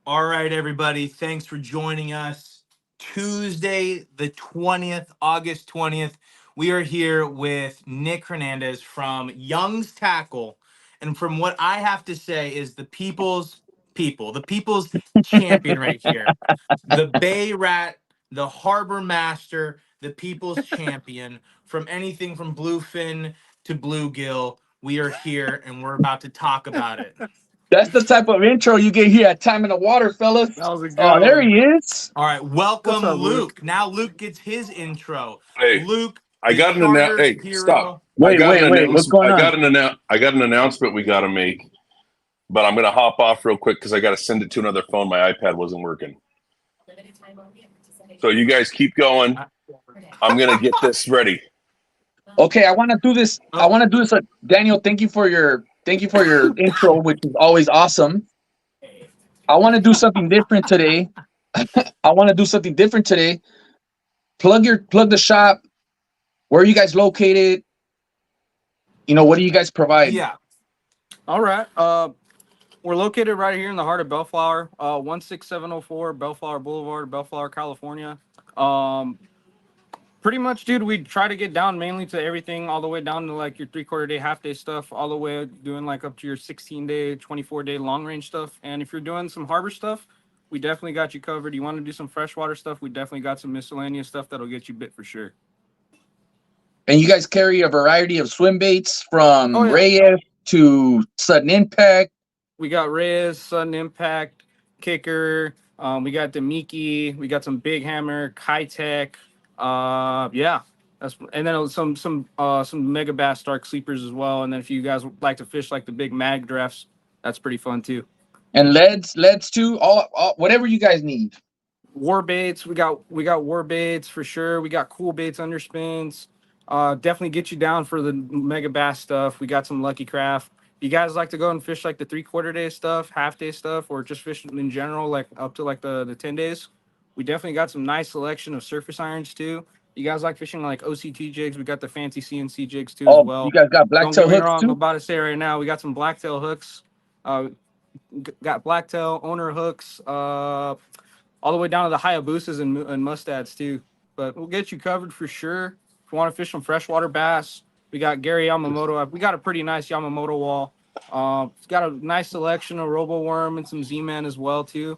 All right, everybody. Thanks for joining us. Tuesday, the 20th, August 20th. We are here with Nick Hernandez from Young's Tackle. And from what I have to say is the people's champion right here. The Bay Rat, the Harbor Master, the people's champion. From anything from bluefin to bluegill, we are here and we're about to talk about it. That's the type of intro you get here at Time in the Water, fellas. That was a Oh, good there one. he is. All right, What's welcome up, Luke? Luke. Now Luke gets his intro. Hey, Luke, I the got an charter Hey, stop! hero. I Wait, got an wait, wait. What's announcement. going on? I got an announcement we got to make, but I'm gonna hop off real quick because I got to send it to another phone. My iPad wasn't working. So you guys keep going. I'm gonna get this ready. Okay, I want to do this. I want to do this. Daniel, thank you for your intro, which is always awesome. I want to do something different today. I want to do something different today. Plug the shop. Where are you guys located? What do you guys provide? Yeah. All right. We're located right here in the heart of Bellflower, 16704 Bellflower Boulevard, Bellflower, California. Pretty much, dude, we try to get down mainly to everything, all the way down to like your 3/4 day, half day stuff, all the way doing like up to your 16-day, 24-day long range stuff. And if you're doing some harbor stuff, we definitely got you covered. You want to do some freshwater stuff, we definitely got some miscellaneous stuff that'll get you bit for sure. And you guys carry a variety of swim baits from Oh, yeah. Reyes to Sudden Impact. We got Reyes, Sudden Impact, Kicker. We got the Miki. We got some Big Hammer, High Tech. Yeah, and then some Megabass Dark Sleepers as well. And then if you guys like to fish like the big mag drafts, that's pretty fun too. And leads too. All whatever you guys need. War baits. We got war baits for sure. We got cool baits underspins. Definitely get you down for the Megabass stuff. We got some Lucky Craft. You guys like to go and fish like the 3/4 day stuff, half day stuff, or just fishing in general, like up to like the 10 days? We definitely got some nice selection of surface irons too. You guys like fishing like OCT jigs? We got the fancy CNC jigs too as Oh, well. you guys got Don't blacktail get me hooks wrong. I'm too? about to say right now, we got some blacktail hooks. Got blacktail owner hooks. All the way down to the Hayabusas and mustads too. But we'll get you covered for sure. If you want to fish some freshwater bass, we got Gary Yamamoto. We got a pretty nice Yamamoto wall. It's got a nice selection of Robo Worm and some Z-Man as well too.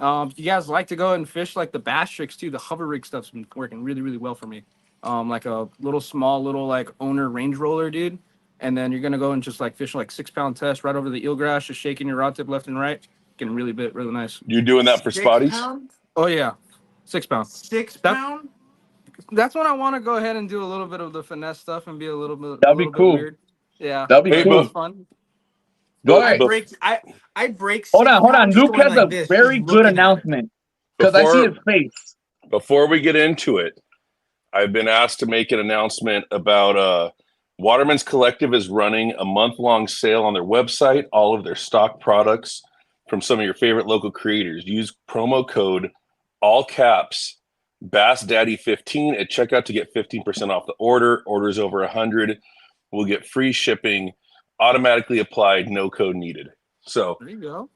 If you guys like to go and fish like the bass tricks too, the hover rig stuff's been working really, really well for me. Like a small little like owner range roller, dude. And then you're gonna go and just like fish like 6-pound test right over the eelgrass, just shaking your rod tip left and right. Getting really bit, really nice. You doing that for 6 spotties? pound? Oh yeah, 6 pound. 6 pound? That's when I want to go ahead and do a little bit of the finesse stuff and be a little bit That'd be cool. weird. Yeah, That'd be Hey, cool. it's fun. Go I ahead. break 6 Hold on. pounds just Luke going has a like this, very just good looking at it. announcement because I see his face. Before we get into it, I've been asked to make an announcement about Waterman's Collective is running a month-long sale on their website, all of their stock products from some of your favorite local creators. Use promo code all caps Bass Daddy 15 at checkout to get 15% off the order. Orders over 100 will get free shipping, automatically applied, no code needed. So There you go.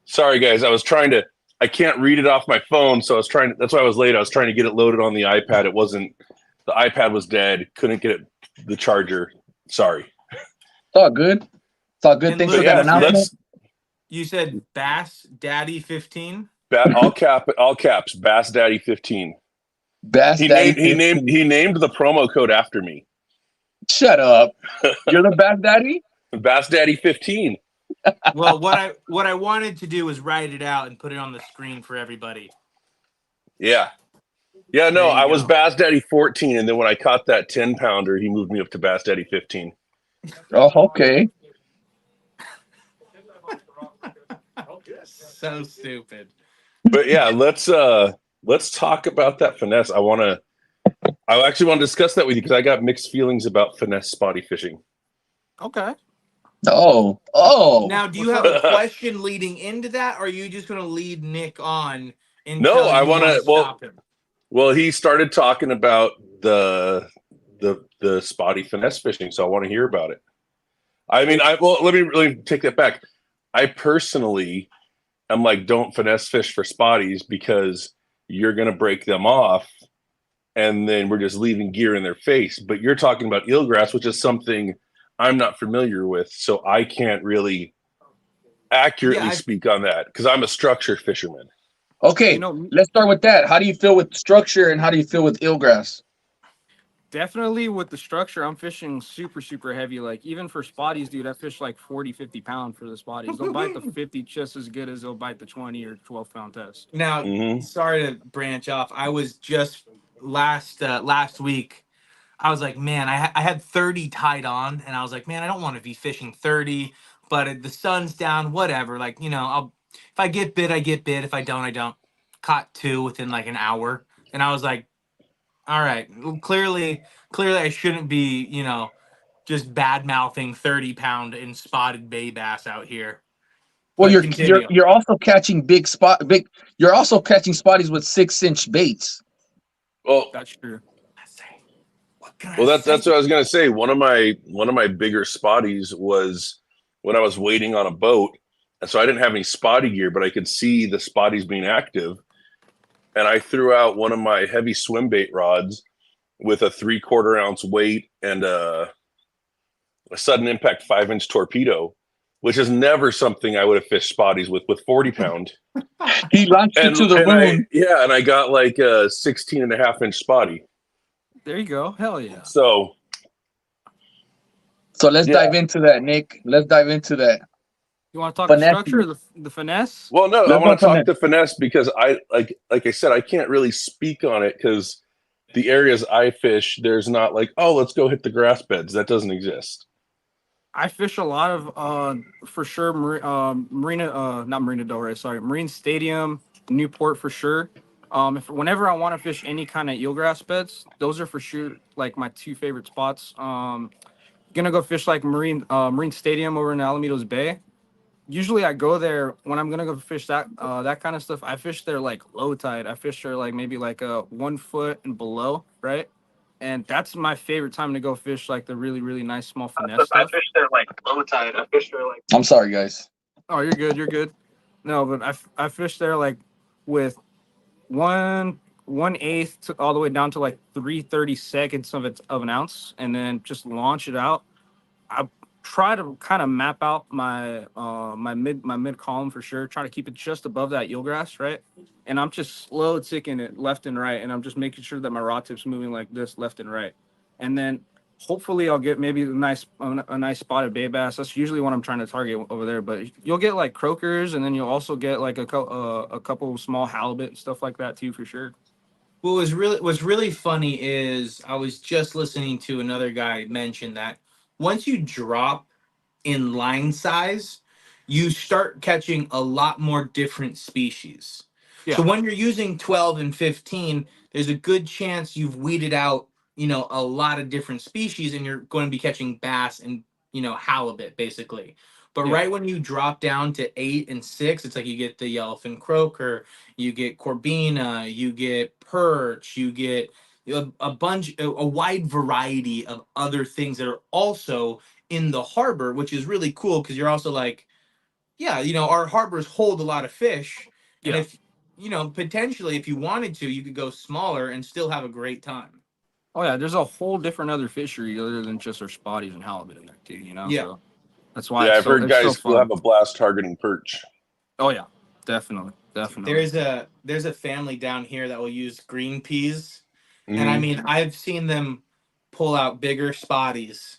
sorry guys, I can't read it off my phone, so that's why I was late. I was trying to get it loaded on the iPad. The iPad was dead. Couldn't get the charger. Sorry. It's all good. It's all good. And Thanks Luke, for that announcement. You said Bass Daddy 15? All caps, Bass Daddy 15. Bass Daddy. He named the promo code after me. Shut up. You're the Bass Daddy? Bass Daddy 15. Well, what I wanted to do was write it out and put it on the screen for everybody. Yeah. Yeah, no, I was Bass Daddy 14, and then when I caught that 10-pounder, he moved me up to Bass Daddy 15. Oh, okay. So stupid. But yeah, let's talk about that finesse. I actually want to discuss that with you because I got mixed feelings about finesse spotty fishing. Okay. Oh. Now, do you have a question leading into that, or are you just going to lead Nick on until No, I want to stop him? Well, he started talking about the spotty finesse fishing, so I want to hear about it. I mean, let me really take that back. I personally I'm like, don't finesse fish for spotties because you're going to break them off. And then we're just leaving gear in their face. But you're talking about eelgrass, which is something I'm not familiar with. So I can't really accurately speak on that because I'm a structure fisherman. Okay, You know, let's start with that. How do you feel with structure and how do you feel with eelgrass? definitely with the structure, I'm fishing super, super heavy. Like even for spotties, dude, I fish like 40, 50 pound for the spotties. They'll bite the 50 just as good as they'll bite the 20 or 12-pound test. Now, sorry to branch off. I was just last week. I was like, man, I had 30 tied on, and I was like, man, I don't want to be fishing 30, but the sun's down, whatever. Like, I'll if I get bit, I get bit. If I don't, I don't. Caught two within like an hour, and I was like, all right, well, clearly, I shouldn't be, just bad mouthing 30-pound and spotted bay bass out here. Well, But continue. you're also catching big. You're also catching spotties with 6-inch baits. Well, That's true. What can I well, that's say? what I was gonna say. One of my bigger spotties was when I was waiting on a boat, and so I didn't have any spotty gear, but I could see the spotties being active, and I threw out one of my heavy swim bait rods with a 3/4 ounce weight and a sudden impact 5-inch torpedo, which is never something I would have fished spotties with 40 pound. He launched it to the moon. And I got like a 16.5-inch spotty. There you go. Hell yeah. So let's dive into that, Nick. Let's dive into that. You want to talk Finesse. structure or the finesse? well, no, I Let's want to go talk to finesse because I like I said, I can't really speak on it because the areas I fish, there's not like, oh, let's go hit the grass beds. That doesn't exist. I fish a lot of for sure Marina not Marina Del Rey, sorry, Marine Stadium, Newport for sure. Whenever I want to fish any kind of eelgrass beds, those are for sure like my two favorite spots. Gonna go fish like Marine Stadium over in Alamedos Bay. Usually I go there when I'm gonna go fish that kind of stuff. I fish there like low tide. I fish there like maybe like 1 foot and below, right? And that's my favorite time to go fish like the really, really nice small finesse I stuff. fish there like low tide. I fish there like. I'm sorry, guys. Oh, you're good. You're good. No, but I fish there like with 1/8 to all the way down to like 3/32 of an ounce, and then just launch it out. I try to kind of map out my mid column for sure. Try to keep it just above that eelgrass, right? And I'm just slow ticking it left and right, and I'm just making sure that my rod tip's moving like this left and right, and then hopefully I'll get maybe a nice spotted bay bass. That's usually what I'm trying to target over there. But you'll get like croakers, and then you'll also get like a couple of small halibut and stuff like that too for sure. What's really funny is I was just listening to another guy mention that once you drop in line size, you start catching a lot more different species. So Yeah. when you're using 12 and 15, there's a good chance you've weeded out, a lot of different species and you're going to be catching bass and, halibut basically. But Yeah. right when you drop down to 8 and 6, it's like you get the yellowfin croaker, you get corbina, you get perch, you get a wide variety of other things that are also in the harbor, which is really cool because you're also like, yeah, our harbors hold a lot of fish. And Yeah. if, potentially if you wanted to, you could go smaller and still have a great time. Oh yeah, there's a whole different other fishery other than just our spotties and halibut in there too, Yeah. So that's why Yeah, I've heard it's so guys will fun. have a blast targeting perch. Oh yeah, definitely. There's a family down here that will use green peas. And I Mhm. mean, I've seen them pull out bigger spotties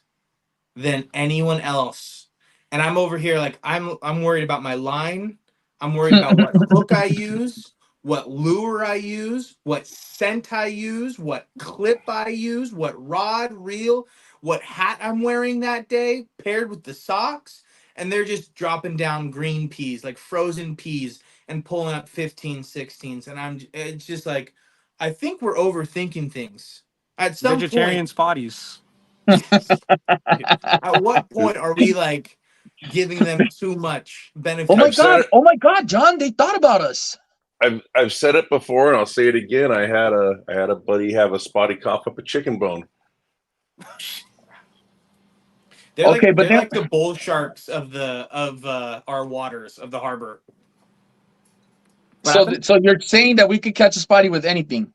than anyone else. And I'm over here like I'm worried about my line. I'm worried about what hook I use, what lure I use, what scent I use, what clip I use, what rod, reel, what hat I'm wearing that day, paired with the socks. And they're just dropping down green peas, like frozen peas, and pulling up 15, 16s. And it's just like, I think we're overthinking things. At some point, Vegetarian spotties. at what point are we like giving them too much benefit? Oh my I've said god! it. Oh my god, John! They thought about us. I've said it before, and I'll say it again. I had a buddy have a spotty cough up a chicken bone. They're Okay, like but they're then like the bull sharks of our waters of the harbor. So you're saying that we could catch a spotty with anything?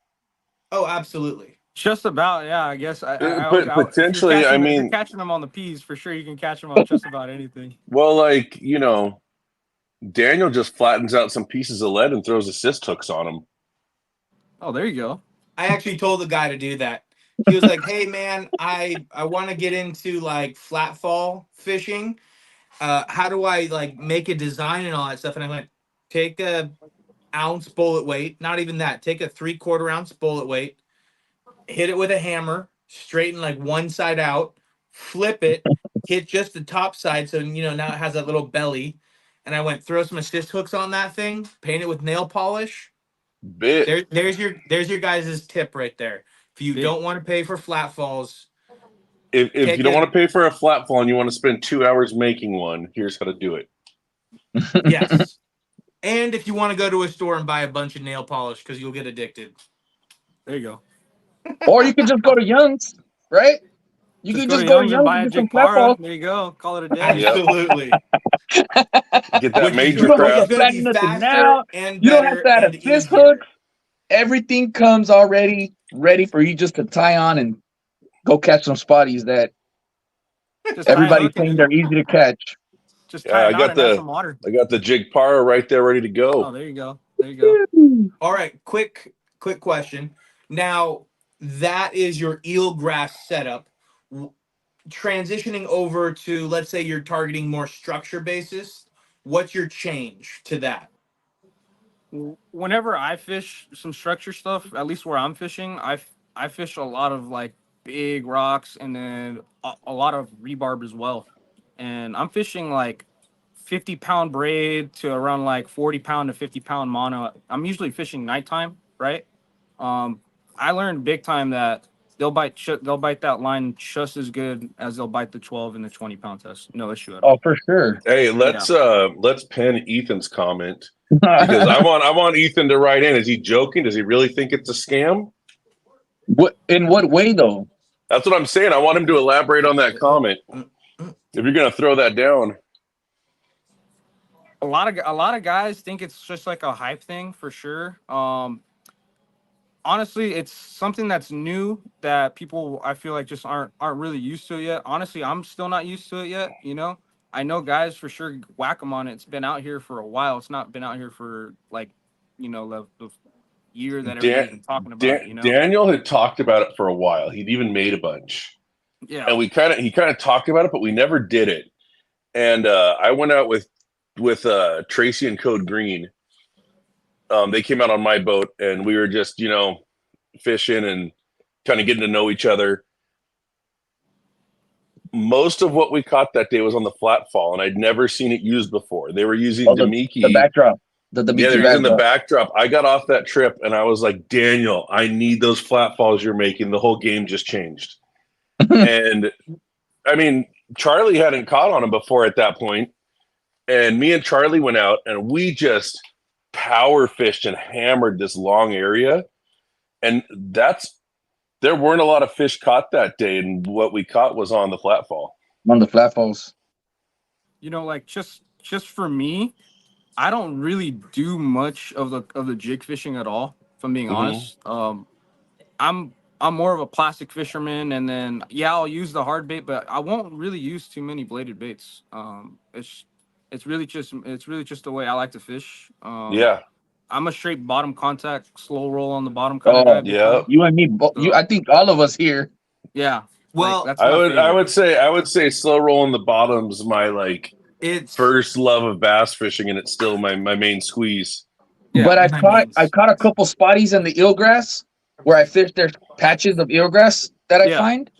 Oh, absolutely. Just about, yeah. I guess. But potentially, I if you're mean, catching them on the P's for sure. You can catch them on just about anything. well, like, Daniel just flattens out some pieces of lead and throws assist hooks on them. Oh, there you go. I actually told the guy to do that. He was like, "Hey man, I want to get into like flat fall fishing. How do I like make a design and all that stuff?" And I went, "Take a ounce bullet weight, not even that. Take a 3/4 ounce bullet weight, hit it with a hammer, straighten like one side out, flip it, hit just the top side, so now it has that little belly." And I went, throw some assist hooks on that thing, paint it with nail polish. There's your guys' tip right there. If you don't want to pay for flat falls, if you don't want to pay for a flat fall and you want to spend 2 hours making one, here's how to do it. Yes. And if you want to go to a store and buy a bunch of nail polish because you'll get addicted. There you go. Or you could just go to Young's, right? You could just go to Young's and buy a get some flat falls. There you go. Call it a day. Absolutely. Get that major you don't crap. have to flatten nothing now. You don't have to add assist hooks. Everything comes already ready for you just to tie on and go catch some spotties that everybody's saying they're easy to catch. Just tie it on and add some water. I got the jig par right there ready to go. Oh, there you go. There you go. All right, quick question. Now, that is your eelgrass setup. Transitioning over to, let's say you're targeting more structure basis, what's your change to that? Whenever I fish some structure stuff, at least where I'm fishing, I fish a lot of like big rocks and then a lot of rebarb as well. And I'm fishing like 50-pound braid to around like 40-pound to 50-pound mono. I'm usually fishing nighttime, right? I learned big time that they'll bite that line just as good as they'll bite the 12 and the 20-pound test. No issue at all. Oh, for sure. Hey, let's pin Ethan's comment because I want Ethan to write in. Is he joking? Does he really think it's a scam? In what way though? That's what I'm saying. I want him to elaborate on that comment. If you're gonna throw that down. A lot of guys think it's just like a hype thing for sure. Honestly, it's something that's new that people I feel like just aren't really used to it yet. Honestly, I'm still not used to it yet. I know guys for sure whack them on it. It's been out here for a while. It's not been out here for like, the year that everybody's been talking about it. Daniel had talked about it for a while. He'd even made a bunch. Yeah. And he kind of talked about it, but we never did it. And I went out with Tracy and Code Green. They came out on my boat and we were just, fishing and kind of getting to know each other. Most of what we caught that day was on the flat fall, and I'd never seen it used before. They were using Demiki. The backdrop. The Demiki they're using the backdrop. I got off that trip and I was like, Daniel, I need those flat falls you're making. The whole game just changed. And I mean, Charly hadn't caught on them before at that point. And me and Charly went out and we just power fished and hammered this long area. And there weren't a lot of fish caught that day. And what we caught was on the flat fall. On the flat falls. Like just for me, I don't really do much of the jig fishing at all, if I'm being honest. I'm more of a plastic fisherman, and then I'll use the hard bait, but I won't really use too many bladed baits. It's really just the way I like to fish. I'm a straight bottom contact, slow roll on the bottom kind of guy. Yeah. You and me, I think all of us here. Yeah. Well, that's I would say slow roll on the bottom's my it's first love of bass fishing, and it's still my main squeeze. Yeah, but I caught a couple spotties in the eelgrass where I fished their patches of eelgrass that I find.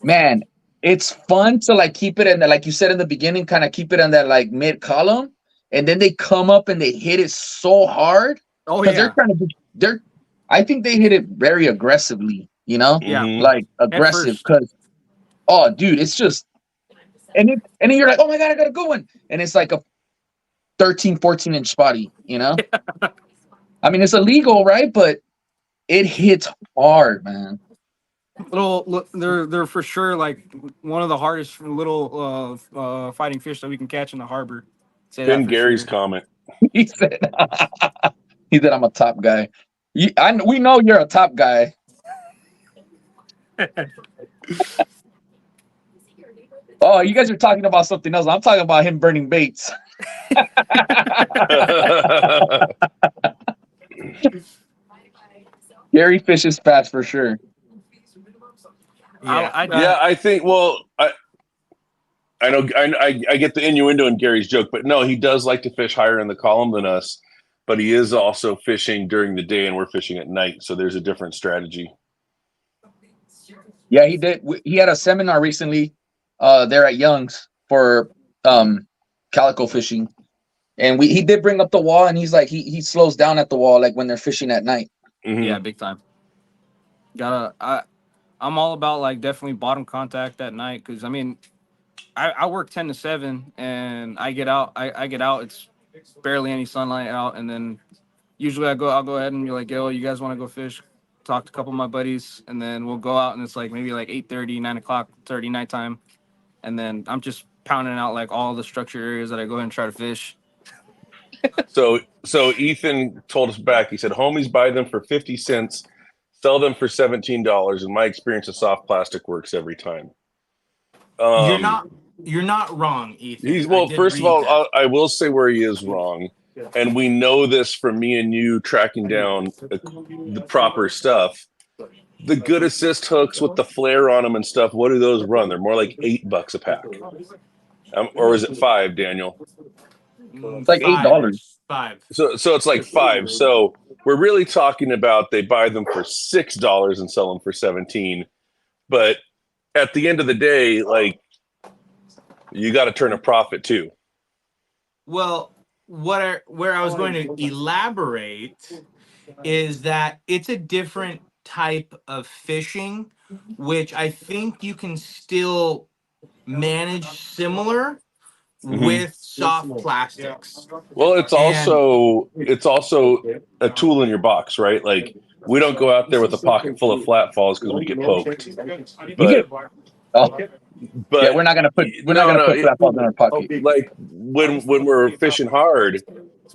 Man, it's fun to keep it in the, like you said in the beginning, kind of keep it on that mid column, and then they come up and they hit it so hard. Oh yeah, I think they hit it very aggressively. Yeah, aggressive because, oh dude, it's just, and then you're like, oh my god, I got a good one, and it's like a 13-14 inch spotty. I mean, it's illegal, right? But it hits hard, man. They're for sure one of the hardest little fighting fish that we can catch in the harbor. Gary's comment. He said, He said I'm a top guy. We know you're a top guy. Oh, you guys are talking about something else. I'm talking about him burning baits. Gary fishes fast for sure. Yeah. Yeah, I think. Well, I know I get the innuendo in Gary's joke, but no, he does like to fish higher in the column than us. But he is also fishing during the day, and we're fishing at night, so there's a different strategy. Yeah, he did. He had a seminar recently, there at Young's for calico fishing, and he did bring up the wall, and he's like he slows down at the wall like when they're fishing at night. Mm-hmm. Yeah, big time. I'm all about like definitely bottom contact at night because I mean, I work 10 to 7 and I get out. I get out. It's barely any sunlight out, and then usually I'll go ahead and be like, yo, you guys want to go fish? Talk to a couple of my buddies, and then we'll go out, and it's like maybe like 8:30, 9 o'clock, 30 nighttime, and then I'm just pounding out like all the structure areas that I go ahead and try to fish. So Ethan told us back. He said, "Homies buy them for 50 cents, sell them for $17." In my experience, a soft plastic works every time. You're not wrong, Ethan. First of all, I will say where he is wrong, and we know this from me and you tracking down the proper stuff. The good assist hooks with the flare on them and stuff. What do those run? They're more like $8 a pack, or is it $5, Daniel? It's like $8. $5. So it's like $5. So we're really talking about they buy them for $6 and sell them for $17. But at the end of the day, like, you got to turn a profit too. Well, where I was going to elaborate is that it's a different type of fishing, which I think you can still manage similar with soft plastics. Well, it's also a tool in your box, right? Like, we don't go out there with a pocket full of flat falls because we get poked. But Yeah, we're not gonna put flat falls in our pocket. Like when we're fishing hard,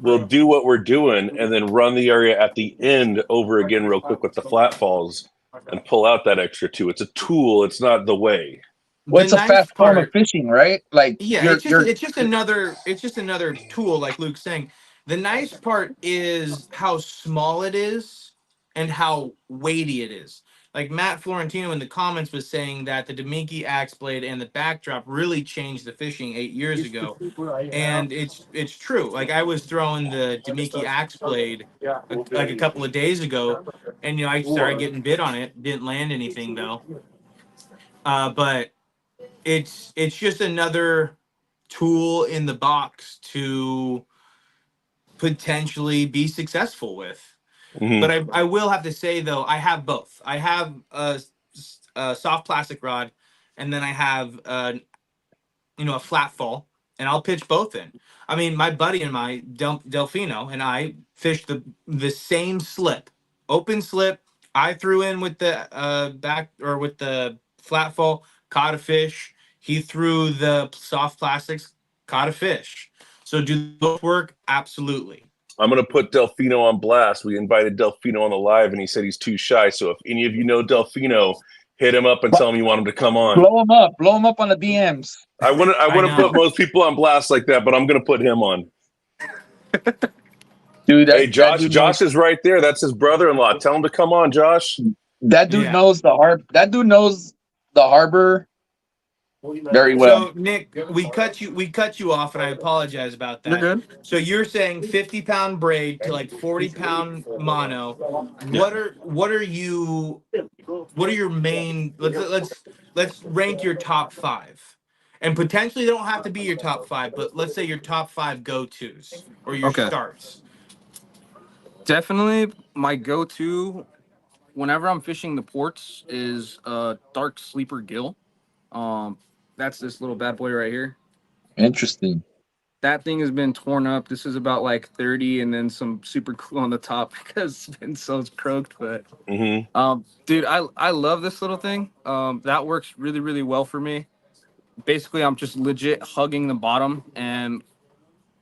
we'll do what we're doing and then run the area at the end over again real quick with the flat falls and pull out that extra two. It's a tool. It's not the way. Well, it's a fast form of fishing, right? Like, yeah, it's just another tool, like Luke's saying. The nice part is how small it is and how weighty it is. Like Matt Florentino in the comments was saying that the Demiki axe blade and the backdrop really changed the fishing 8 years ago, and it's true. Like I was throwing the Demiki axe blade like a couple of days ago, and I started getting bit on it. Didn't land anything though, but it's just another tool in the box to potentially be successful with. Mm-hmm. But I will have to say though, I have both. I have a soft plastic rod, and then I have a flat fall, and I'll pitch both in. I mean, my buddy and my Delfino and I fished the same slip, open slip. I threw in with the with the flat fall, caught a fish. He threw the soft plastics, caught a fish. So do both work? Absolutely. I'm going to put Delfino on blast. We invited Delfino on the live, and he said he's too shy. So if any of you know Delfino, hit him up and tell him you want him to come on. Blow him up on the DMs. I wouldn't put most people on blast like that, but I'm going to put him on. Dude, hey, Josh is right there. That's his brother-in-law. Tell him to come on, Josh. That dude knows the harbor. That dude knows the harbor very well. So Nick, we cut you off, and I apologize about that. You're good. So you're saying 50-pound braid to like 40-pound mono. What are your main? Let's rank your top 5, and potentially they don't have to be your top 5, but let's say your top 5 go-tos or your starts. Definitely, my go-to whenever I'm fishing the ports is Dark Sleeper Gill. That's this little bad boy right here. Interesting. That thing has been torn up. This is about like 30 and then some super glue on the top because it's been so croaked. But dude, I love this little thing. That works really, really well for me. Basically, I'm just legit hugging the bottom, and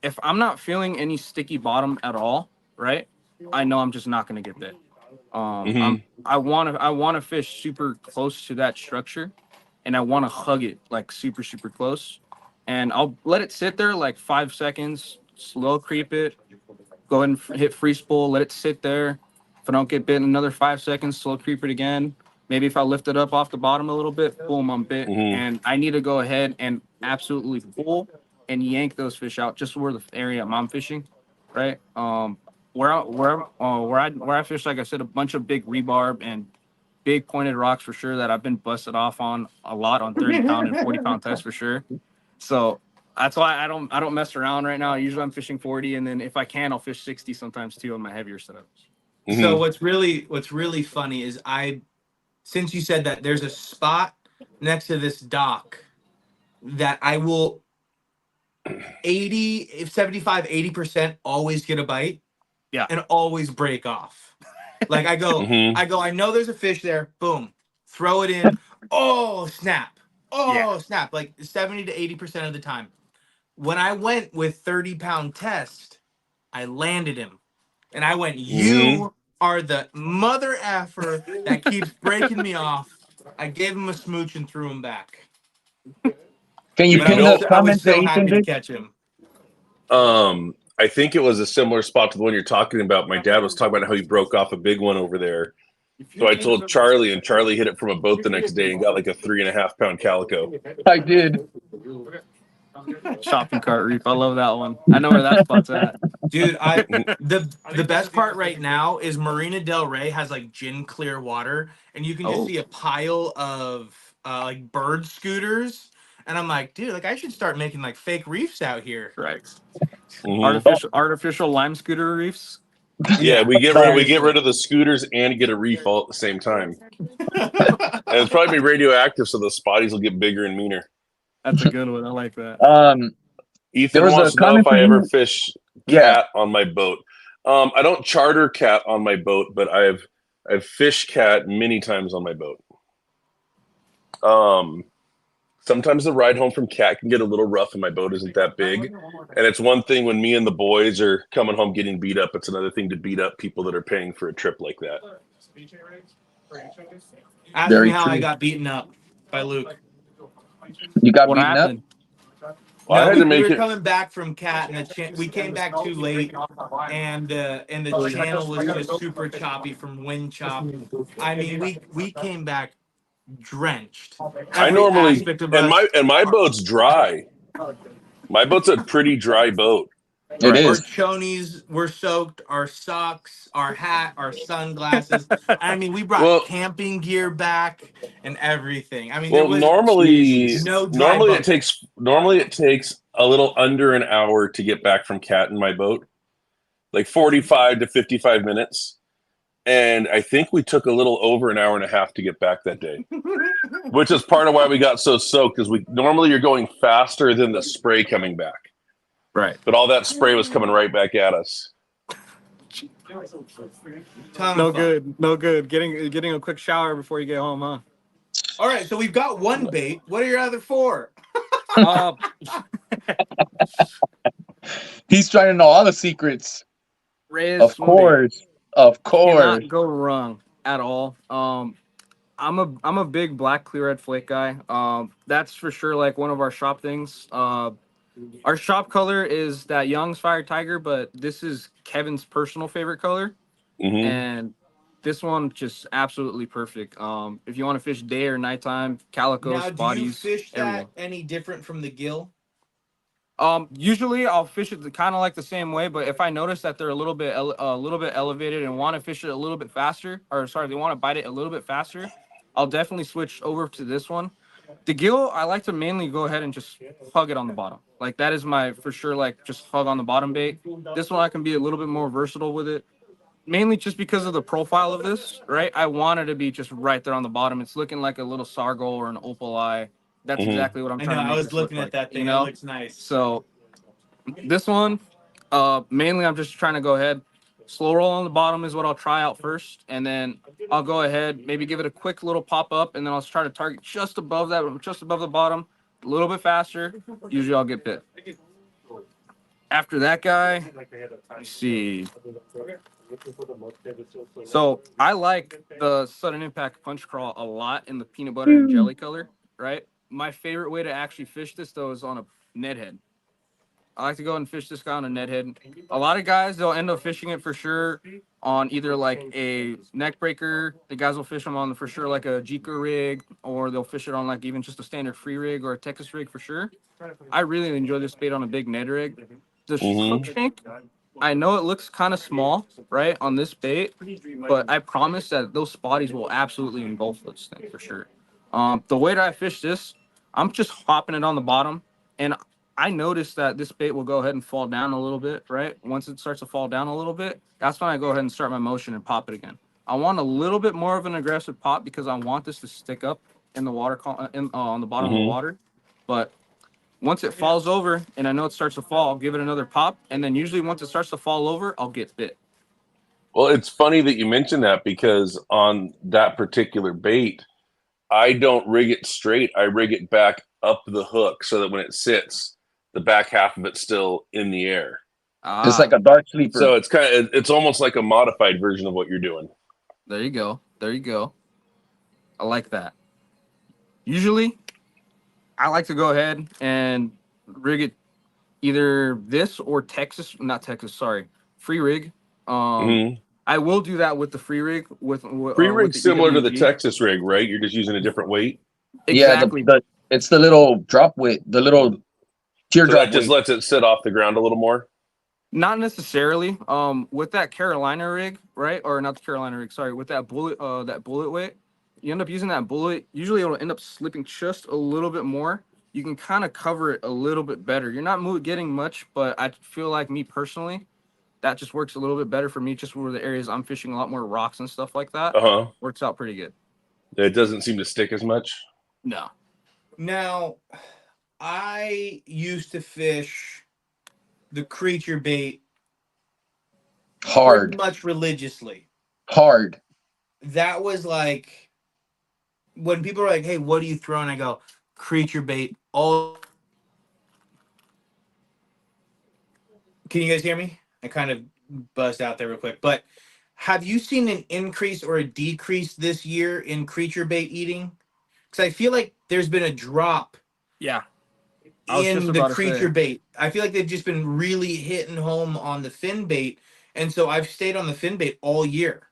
if I'm not feeling any sticky bottom at all, right? I know I'm just not gonna get bit. Mhm. I want to fish super close to that structure, and I want to hug it like super super close, and I'll let it sit there like 5 seconds, slow creep it, go ahead and hit free spool, let it sit there. If I don't get bit in another 5 seconds, slow creep it again. Maybe if I lift it up off the bottom a little bit, boom, I'm bit, Mhm. and I need to go ahead and absolutely pull and yank those fish out just where the area I'm fishing, right? Where I fish, like I said, a bunch of big rebarb and big pointed rocks for sure that I've been busted off on a lot on 30-pound and 40-pound tests for sure. So that's why I don't mess around right now. Usually I'm fishing 40, and then if I can, I'll fish 60 sometimes too on my heavier setups. So Mhm. what's really funny is since you said that there's a spot next to this dock that I will 80 if 75 80% always get a bite Yeah. and always break off. Like Mhm. I know there's a fish there, boom, throw it in, oh snap, Yeah. oh snap, like 70 to 80% of the time. When I went with 30-pound test, I landed him. And I went, Mhm. you are the mother effer that keeps breaking me off. I gave him a smooch and threw him back. Can you But I You pin was the know, so, I was comments that so Ethan happy to did? catch him. I think it was a similar spot to the one you're talking about. My dad was talking about how he broke off a big one over there. So I told Charlie, and Charlie hit it from a boat the next day and got like a 3.5 pound calico. I did. Shopping cart reef. I love that one. I know where that spot's at. Dude, the best part right now is Marina Del Rey has like gin clear water, and you can just Oh, see a pile of like bird scooters. And I'm like, dude, like I should start making like fake reefs out here. right. Mhm. Oh, Artificial lime scooter reefs. Yeah, Yeah, we get seriously. rid of the scooters and get a reef all at the same time. And it's probably radioactive, so the spotties will get bigger and meaner. That's a good one. I like that. there Ethan was a wants to know if comment for I ever you. fish Yeah, cat on my boat. I don't charter cat on my boat, but I've fished cat many times on my boat. Um, Sometimes the ride home from cat can get a little rough, and my boat isn't that big. And it's one thing when me and the boys are coming home getting beat up. It's another thing to beat up people that are paying for a trip like that. Ask me very how I true. got beaten up by Luke. You got What beaten up? happened? Well, I No, had to we make were it. coming back from Cat, and we came back too late, and the channel was just super choppy from wind chop. I mean, we came back drenched. I Every normally aspect of and us. my boat's dry. My boat's a pretty dry boat. It Our is. chonies were soaked, our socks, our hat, our sunglasses. I mean, we brought Well, camping gear back and everything. I mean, there well, was Jesus. no dry boat. normally it takes a little under an hour to get back from cat in my boat, like 45 to 55 minutes. And I think we took a little over an hour and a half to get back that day, which is part of why we got so soaked. Because we normally you're going faster than the spray coming back, Right. but all that spray was coming right back at us. Ton of No fun. good. No good. Getting a quick shower before you get home, huh? All right, so we've got one bait. What are your other four? Uh, He's trying to know all the secrets. Reyes Of swim bait. course. Of course. Cannot go wrong at all. I'm a big black clear red flake guy. That's for sure like one of our shop things. Our shop color is that Young's Fire Tiger, but this is Kevin's personal favorite color, Mm-hmm. and this one just absolutely perfect. If you want to fish day or nighttime, calico, Now, do you spotties, fish everything. that any different from the gill? Usually I'll fish it kind of like the same way, but if I notice that they're a little bit elevated and want to fish it a little bit faster, or sorry, they want to bite it a little bit faster, I'll definitely switch over to this one. The gill, I like to mainly go ahead and just hug it on the bottom. Like that is my for sure, like just hug on the bottom bait. This one I can be a little bit more versatile with it, mainly just because of the profile of this, right? I want it to be just right there on the bottom. It's looking like a little sargo or an opal eye. That's Mm-hmm. exactly what I'm I know. trying to I make was this look looking at like, that you thing. It know? looks nice. So this one, mainly I'm just trying to go ahead. Slow roll on the bottom is what I'll try out first, and then I'll go ahead, maybe give it a quick little pop up, and then I'll try to target just above that, just above the bottom, a little bit faster. Usually I'll get bit. After that guy, let's see. So I like the sudden impact punch crawl a lot in the peanut butter and jelly color, right? My favorite way to actually fish this though is on a Ned head. I like to go and fish this guy on a Ned head. A lot of guys, they'll end up fishing it for sure on either like a neck breaker. The guys will fish them on for sure like a Jeeker rig, or they'll fish it on like even just a standard free rig or a Texas rig for sure. I really enjoy this bait on a big Ned rig. The hook shank, I know it looks kind of small, right, on this bait, but I promise that those spotties will absolutely engulf this thing for sure. The way that I fish this, I'm just hopping it on the bottom, and I noticed that this bait will go ahead and fall down a little bit, right? Once it starts to fall down a little bit, that's when I go ahead and start my motion and pop it again. I want a little bit more of an aggressive pop because I want this to stick up in the water, on the bottom of the water. But once it falls over and I know it starts to fall, I'll give it another pop. And then usually once it starts to fall over, I'll get bit. Well, it's funny that you mentioned that because on that particular bait, I don't rig it straight. I rig it back up the hook so that when it sits, the back half of it's still in the air. It's like a dark sleeper. So it's almost like a modified version of what you're doing. There you go. There you go. I like that. Usually, I like to go ahead and rig it either this or free rig. I will do that with the free rig. Free rig's similar to the Texas rig, right? You're just using a different weight. Exactly. Yeah, it's the little drop weight, the little teardrop. So that just lets it sit off the ground a little more. Not necessarily. With that Carolina rig, right? Or not the Carolina rig, sorry, with that bullet weight, you end up using that bullet. Usually it'll end up slipping just a little bit more. You can kind of cover it a little bit better. You're not getting much, but I feel like me personally, that just works a little bit better for me, just where the areas I'm fishing a lot more rocks and stuff like that. Works out pretty good. It doesn't seem to stick as much. No. Now, I used to fish the creature bait hard, much religiously. Hard. That was like when people are like, "Hey, what are you throwing?" I go, "Creature bait." All. Can you guys hear me? I kind of buzzed out there real quick, but have you seen an increase or a decrease this year in creature bait eating? Because I feel like there's been a drop. Yeah. In the creature bait. I feel like they've just been really hitting home on the fin bait. And so I've stayed on the fin bait all year.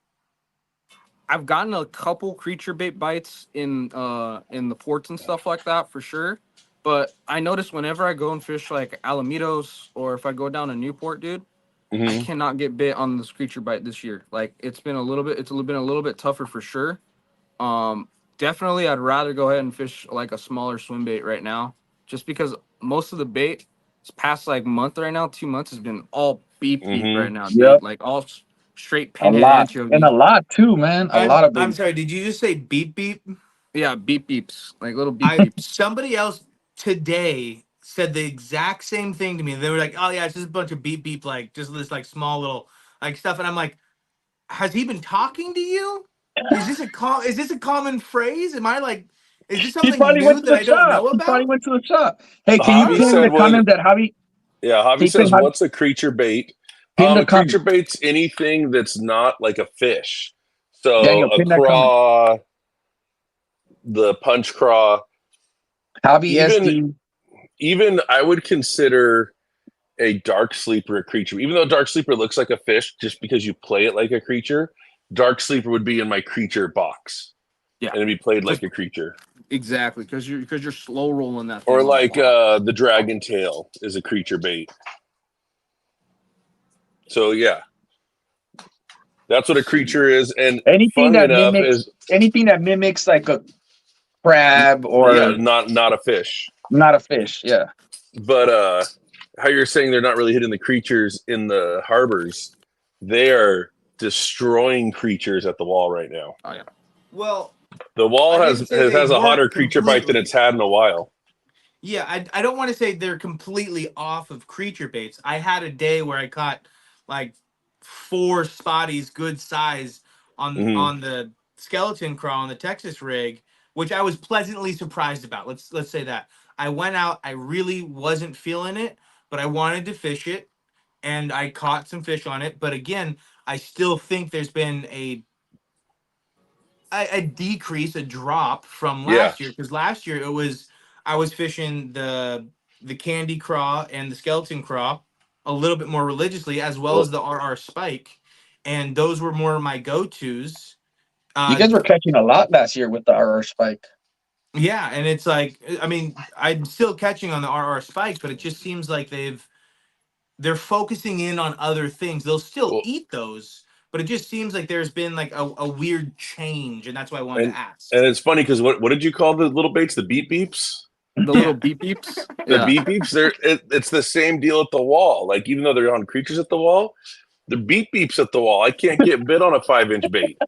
I've gotten a couple creature bait bites in the ports and stuff like that for sure. But I notice whenever I go and fish like Alamitos or if I go down to Newport, dude, I cannot get bit on this creature bite this year. Like it's been a little bit tougher for sure. Definitely I'd rather go ahead and fish like a smaller swim bait right now. Just because most of the bait this past like month right now, 2 months has been all beep right now, dude. Like all straight pinhead anchovy. And a lot too, man. A lot of bait. I'm sorry, did you just say beep beep? Yeah, beeps. Like little beeps. Somebody else today said the exact same thing to me. They were like, "Oh yeah, it's just a bunch of beep, like just this like small little like stuff." And I'm like, "Has he been talking to you? Is this a common phrase? Am I like, is this something new that I don't know about?" He probably went to the shop. Hey, can you pin the comment that Javi? Yeah, Javi says, "What's a creature bait?" A creature bait's anything that's not like a fish. So Daniel, a craw, the punch craw. Javi even I would consider a dark sleeper a creature. Even though dark sleeper looks like a fish, just because you play it like a creature, dark sleeper would be in my creature box. Yeah, and it'd be played like a creature. Exactly, because you're slow rolling that. Or like the dragon tail is a creature bait. So yeah, that's what a creature is. And anything that mimics like a crab or not a fish. Not a fish, yeah. But how you're saying they're not really hitting the creatures in the harbors, they are destroying creatures at the wall right now. Oh yeah. Well, the wall has a hotter creature bite than it's had in a while. Yeah, I don't want to say they're completely off of creature baits. I had a day where I caught like 4 spotties good size on the skeleton crawl on the Texas rig, which I was pleasantly surprised about. Let's say that. I went out, I really wasn't feeling it, but I wanted to fish it, and I caught some fish on it. But again, I still think there's been a decrease, a drop from Yeah. last year, because last year I was fishing the candy craw and the skeleton craw a little bit more religiously, as well as the RR spike, and those were more of my go-tos. You guys were catching a lot last year with the RR spike. Yeah, and it's like, I mean, I'm still catching on the RR spikes, but it just seems like they're focusing in on other things. They'll still Well, eat those, but it just seems like there's been like a weird change, and that's why I wanted to ask. and it's funny because what did you call the little baits? The beep beeps? The little beep beeps. The Yeah. beep beeps, it's the same deal at the wall. Like, even though they're on creatures at the wall, the beep beeps at the wall. I can't get bit on a 5-inch bait.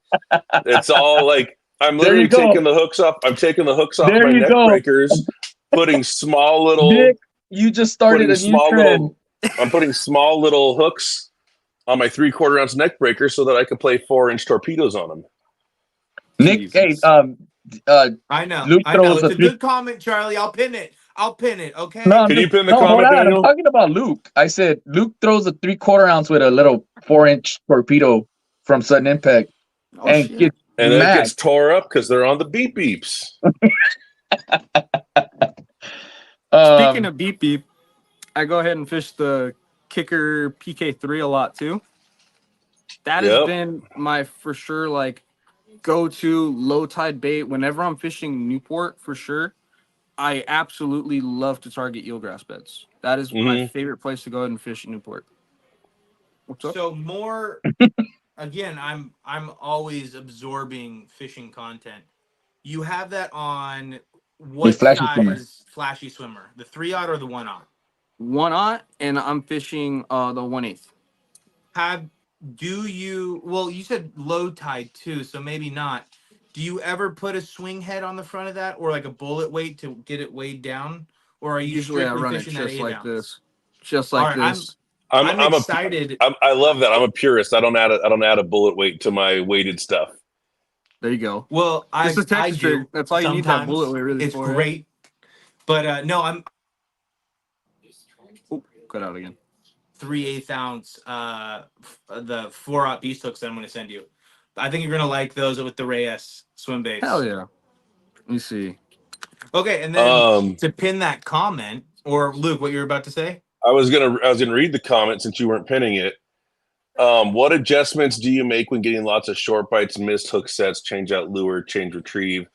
It's all like, I'm There you literally go. taking the hooks off. I'm taking the hooks off There my you neck go. breakers, putting small little Nick, you just started a new trend. I'm putting small little hooks on my 3/4 ounce neck breaker so that I could play 4-inch torpedoes on them. Nick, Jesus. hey, I know. Luke I know. throws It's a a good comment, Charlie. I'll pin it. Okay? No, Can you pin the hold comment, on. Daniel? I'm talking about Luke. I said Luke throws a 3/4 ounce with a little 4-inch torpedo from Sudden Impact Oh, and shit. gets And then it mad. gets tore up because they're on the beep beeps. Speaking of beep beep, I go ahead and fish the Kicker PK3 a lot too. That has Yep. been my for sure like go-to low tide bait whenever I'm fishing Newport for sure. I absolutely love to target eelgrass beds. That is my favorite place to go ahead and fish in Newport. What's up? So more again, I'm always absorbing fishing content. You have that on what flashy swimmer. size flashy swimmer? The 3/0 or the 1/0? 1/0, and I'm fishing the 1/8. Well, you said low tide too, so maybe not. Do you ever put a swing head on the front of that, or like a bullet weight to get it weighed down? Or are you Usually I strictly run it fishing that just 8 like ounce? this. Just All like right, this. I'm excited. I love that. I'm a purist. I don't add a bullet weight to my weighted stuff. There you go. Well, Just a I Texas trick. do. That's all you need that Sometimes bullet weight really it's for. great, but no, I'm Oh, cut out again. 3/8 ounce the 4/0 beast hooks that I'm going to send you. I think you're going to like those with the Reyes swim baits. Hell yeah. Let me see. Okay, and then to pin that comment, or Luke, what you're about to say? I was gonna read the comment since you weren't pinning it. What adjustments do you make when getting lots of short bites, missed hook sets, change out lure, change retrieve,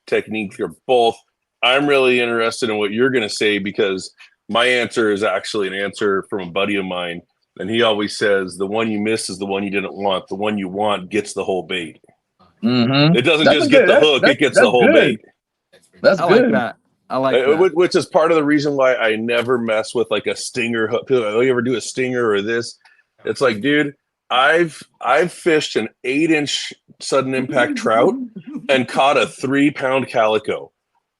technique, or both? I'm really interested in what you're gonna say because my answer is actually an answer from a buddy of mine, and he always says the one you miss is the one you didn't want. The one you want gets the whole bait. Mm-hmm. It doesn't just get the hook; it gets the whole bait. That's I good. like that. I like that. Which is part of the reason why I never mess with like a stinger hook. People are like, oh, you ever do a stinger or this? It's like, dude, I've fished an 8-inch sudden impact trout and caught a 3-pound calico.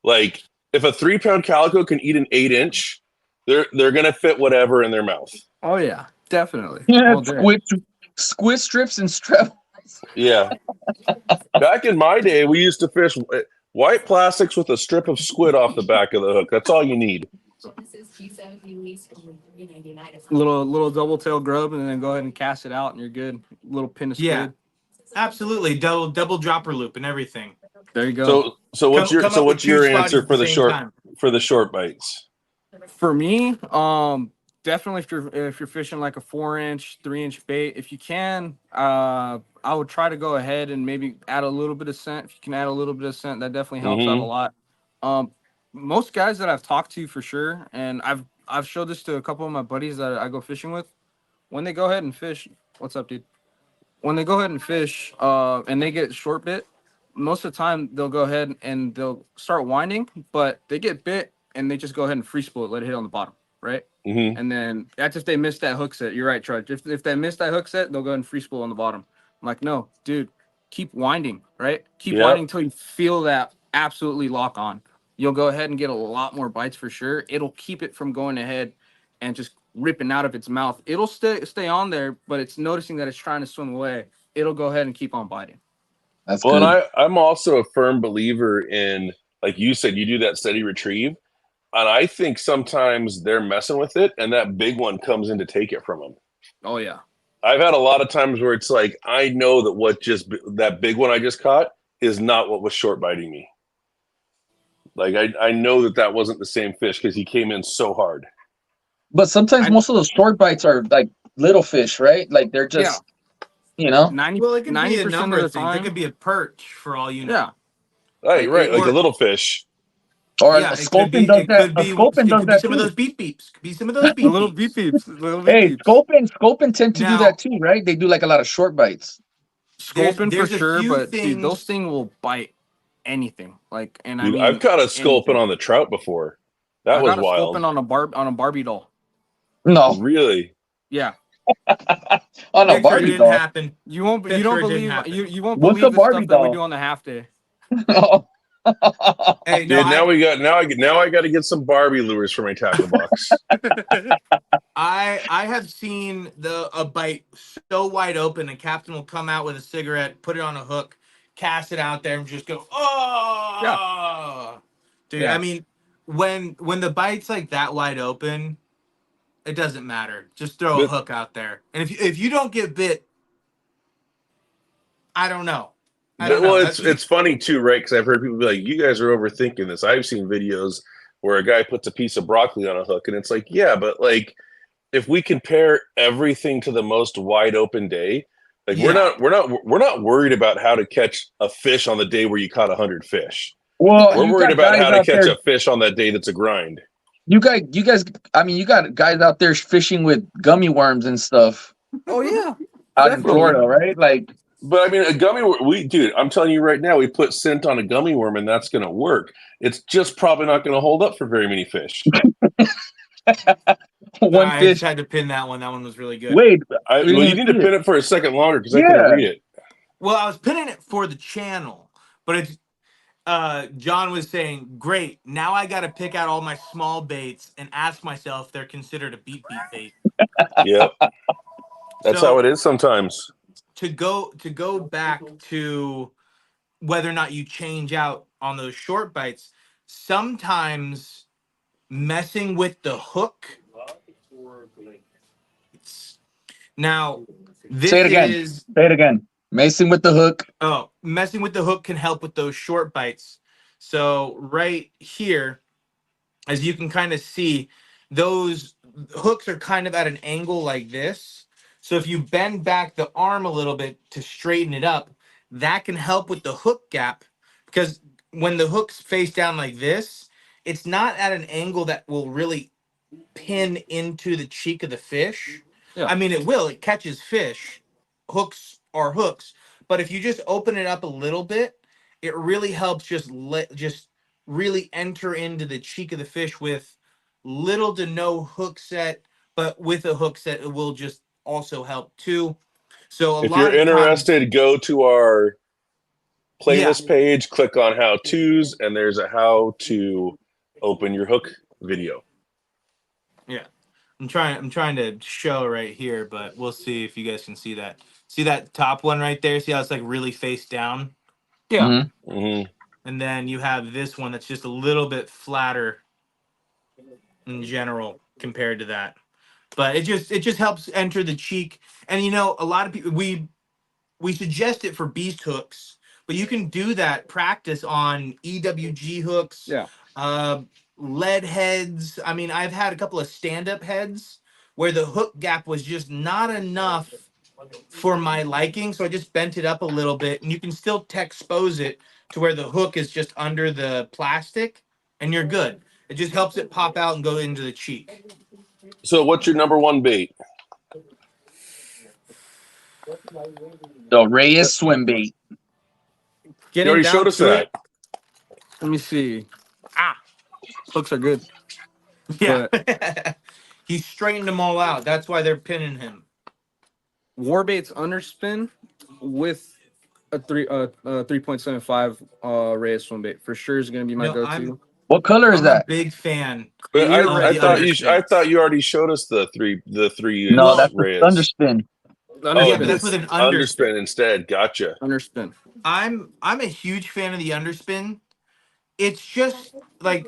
Like, if a 3-pound calico can eat an 8-inch, they're gonna fit whatever in their mouth. Oh yeah, definitely. Yeah, All day. squid strips and strap. Yeah. Back in my day, we used to fish white plastics with a strip of squid off the back of the hook. That's all you need. Little double tail grub, and then go ahead and cast it out, and you're good. Little pin of squid. Yeah, absolutely. Double dropper loop and everything. There you go. So what's Come up with two your spotties answer at for the the same time. short bites? For me, definitely if you're fishing like a 4-inch, 3-inch bait, if you can, I would try to go ahead and maybe add a little bit of scent. If you can add a little bit of scent, that definitely helps out a lot. Most guys that I've talked to for sure, and I've showed this to a couple of my buddies that I go fishing with, when they go ahead and fish, what's up, dude? When they go ahead and fish, and they get short bit, most of the time they'll go ahead and they'll start winding, but they get bit and they just go ahead and free spool it, let it hit on the bottom, right? Mm-hmm. And then that's if they miss that hook set. You're right, Charge. If they miss that hook set, they'll go ahead and free spool on the bottom. I'm like, no, dude, keep winding, right? Keep winding until you feel that absolutely lock on. You'll go ahead and get a lot more bites for sure. It'll keep it from going ahead and just ripping out of its mouth. It'll stay on there, but it's noticing that it's trying to swim away. It'll go ahead and keep on biting. That's well, good. and I'm also a firm believer in, like you said, you do that steady retrieve. I think sometimes they're messing with it, and that big one comes in to take it from them. Oh yeah. I've had a lot of times where it's like I know that that big one I just caught is not what was short biting me. Like I know that wasn't the same fish because he came in so hard. But sometimes most of those short bites are like little fish, right? Like they're just, you know. 90, Well, it could be a 90% number of the of things. It time. could be a perch for all you know. Yeah. Right, right, like or- a little fish. Or Yeah, a it could sculpin be. does It that. could A be. sculpin It does could be that some of too. those beep beeps. Could be some of those beep A little beeps. beep beeps. Little beep Hey, beeps. sculpin tend to do Now- that too, right? They do like a lot of short bites. Sculpin for there's a sure, few but dude, things- those things will bite anything. Like, and Dude, I mean, I've caught a sculpin anything. on the trout before. That I was got a wild. sculpin on a Barbie doll. No, Really? Yeah. on a Picture it Barbie didn't doll. happen. You won't Picture you don't it didn't believe happen. you won't What's a believe the Barbie stuff that we doll? do on the half day. Hey, no, Dude, now I got to get some Barbie lures for my tackle box. I have seen a bite so wide open, a captain will come out with a cigarette, put it on a hook, cast it out there, and just go, oh, dude. Yeah. I mean, when the bite's like that wide open, it doesn't matter. Just throw a But- hook out there, and if you don't get bit, I don't know. Well, it's funny too, right? Because I've heard people be like, "You guys are overthinking this." I've seen videos where a guy puts a piece of broccoli on a hook, and it's like, yeah, but like, if we compare everything to the most wide open day, like we're not worried about how to catch a fish on the day where you caught 100 fish. Well, We're you worried got about guys how to out catch there. a fish on that day that's a grind. You guys. I mean, you got guys out there fishing with gummy worms and stuff Oh yeah. out in Florida, right? Like, But I mean, a gummy worm, dude, I'm telling you right now, we put scent on a gummy worm and that's going to work. It's just probably not going to hold up for very many fish. one I fish. just had to pin that one. That one was really good. Wait, Well, you need to pin it for a second longer because I Yeah. couldn't read it. Well, I was pinning it for the channel, but it's John was saying, great. Now I got to pick out all my small baits and ask myself if they're considered a beep bait. Yep. That's So- how it is sometimes. To go back to whether or not you change out on those short bites, sometimes messing with the hook. Now, this Say it again. is Say it again. Messing with the hook. Oh, messing with the hook can help with those short bites. So right here, as you can kind of see, those hooks are kind of at an angle like this. So if you bend back the arm a little bit to straighten it up, that can help with the hook gap, because when the hook's face down like this, it's not at an angle that will really pin into the cheek of the fish. Yeah. I mean, it catches fish. Hooks are hooks. But if you just open it up a little bit, it really helps just really enter into the cheek of the fish with little to no hook set. But with a hook set, it will just also help too. So If lot you're of times- interested, go to our playlist page, click on how to's, and there's a how to open your hook video. Yeah. I'm trying to show right here, but we'll see if you guys can see that. See that top one right there? See how it's like really face down? Yeah. Mhm. Mm-hmm. And then you have this one that's just a little bit flatter in general compared to that. But it just helps enter the cheek. And a lot of people we suggest it for beast hooks, but you can do that practice on EWG hooks. Yeah. Lead heads. I mean, I've had a couple of stand-up heads where the hook gap was just not enough for my liking, so I just bent it up a little bit, and you can still expose it to where the hook is just under the plastic, and you're good. It just helps it pop out and go into the cheek. So, what's your number one bait? The Reyes swim bait. You already showed us that. Let me see. Hooks are good. Yeah. He straightened them all out. That's why they're pinning him. Warbait's underspin with a 3.75 Reyes swim bait for sure is going to be my No, go-to. What color is I'm that? a big fan. But Oh, I the thought you already showed us the three. No, that's the Reyes. underspin. Underspin. Yeah, but that's with an underspin instead. Gotcha. Underspin. I'm a huge fan of the underspin. It's just like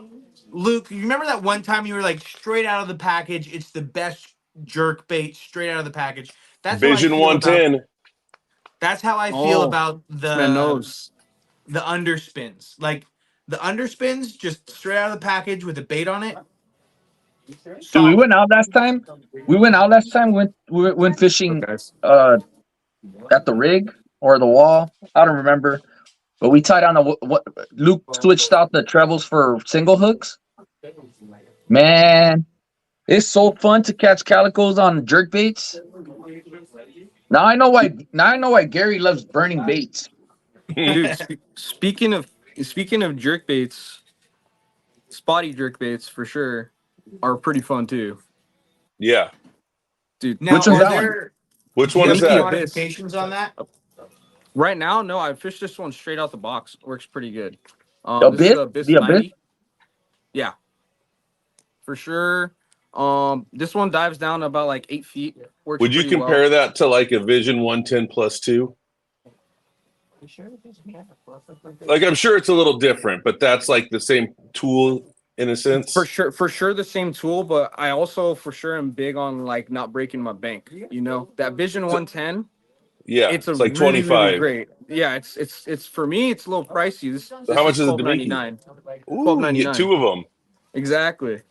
Luke, you remember that one time you were like straight out of the package? It's the best jerk bait straight out of the package. That's how I Vision feel about. 110. That's how I feel Oh, about this man knows. the underspins. Like the underspins, just straight out of the package with a bait on it. Dude, we Solid. went out last time. We went fishing Guys. uh at the rig or the wall. I don't remember. But we tied on what Luke switched out the trebles for single hooks. Man, it's so fun to catch calicos on jerk baits. Now I know why. Now I know why Gary loves burning baits. Dude, speaking of jerk baits, spotty jerk baits for sure are pretty fun too. Yeah. Dude, Now, Which one's are that one? there? Which Do you one have is any Sneaky that? Abyss. modifications on that? Right now, no, I fished this one straight out the box. Works pretty good. The This is Abyss? the Abyss The Abyss? 90. Yeah, for sure. This one dives down to about like 8 feet. Works Would you pretty compare well. that to like a Vision 110 plus 2? Like, I'm sure it's a little different, but that's like the same tool in a sense. For sure the same tool, but I also for sure am big on like not breaking my bank. You know, that Vision 110, Yeah, it's a like really 25. great. Yeah, it's for me it's a little pricey. This how much is is it to make you? $12.99. Ooh, you get 2 of them. Exactly.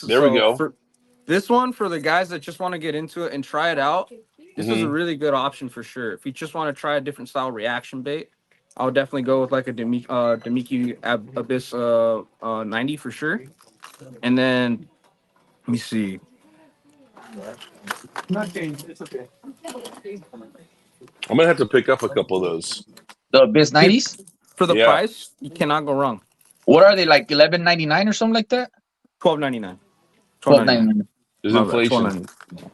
There we go. For this one, for the guys that just want to get into it and try it out, this is a Mhm. really good option for sure. If you just want to try a different style reaction bait, I would definitely go with like a Demiki Abyss 90 for sure. And then let me see. I'm gonna have to pick up a couple of those. The Abyss Dude, 90s? for the Yeah. price, you cannot go wrong. What are they, like 11.99 or something like that? $12.99. $12.99. There's My bad, inflation. $12.99.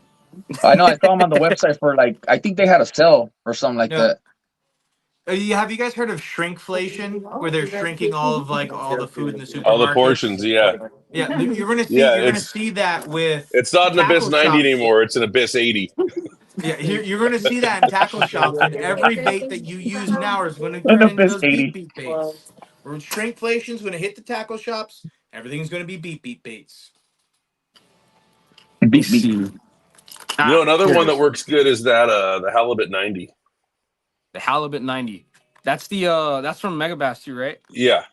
I know. I saw them on the website for like, I think they had a sale or something like Yeah. that. Have you guys heard of shrinkflation, where they're shrinking all of like all the food in the All the portions, supermarkets? yeah. Yeah, Yeah, you're gonna see that with it's not an Abyss tackle 90 shops. anymore, it's an Abyss 80. Yeah, you're gonna see that in tackle shops, and every bait that you use now is gonna An turn into Abyss those 80. beep baits. When shrinkflation's gonna hit the tackle shops, everything's gonna be beep baits. Let me Beep, beep. see. You know, another Here it one that is. works good is that the halibut 90. The halibut 90. That's that's from Megabass too, right? Yeah.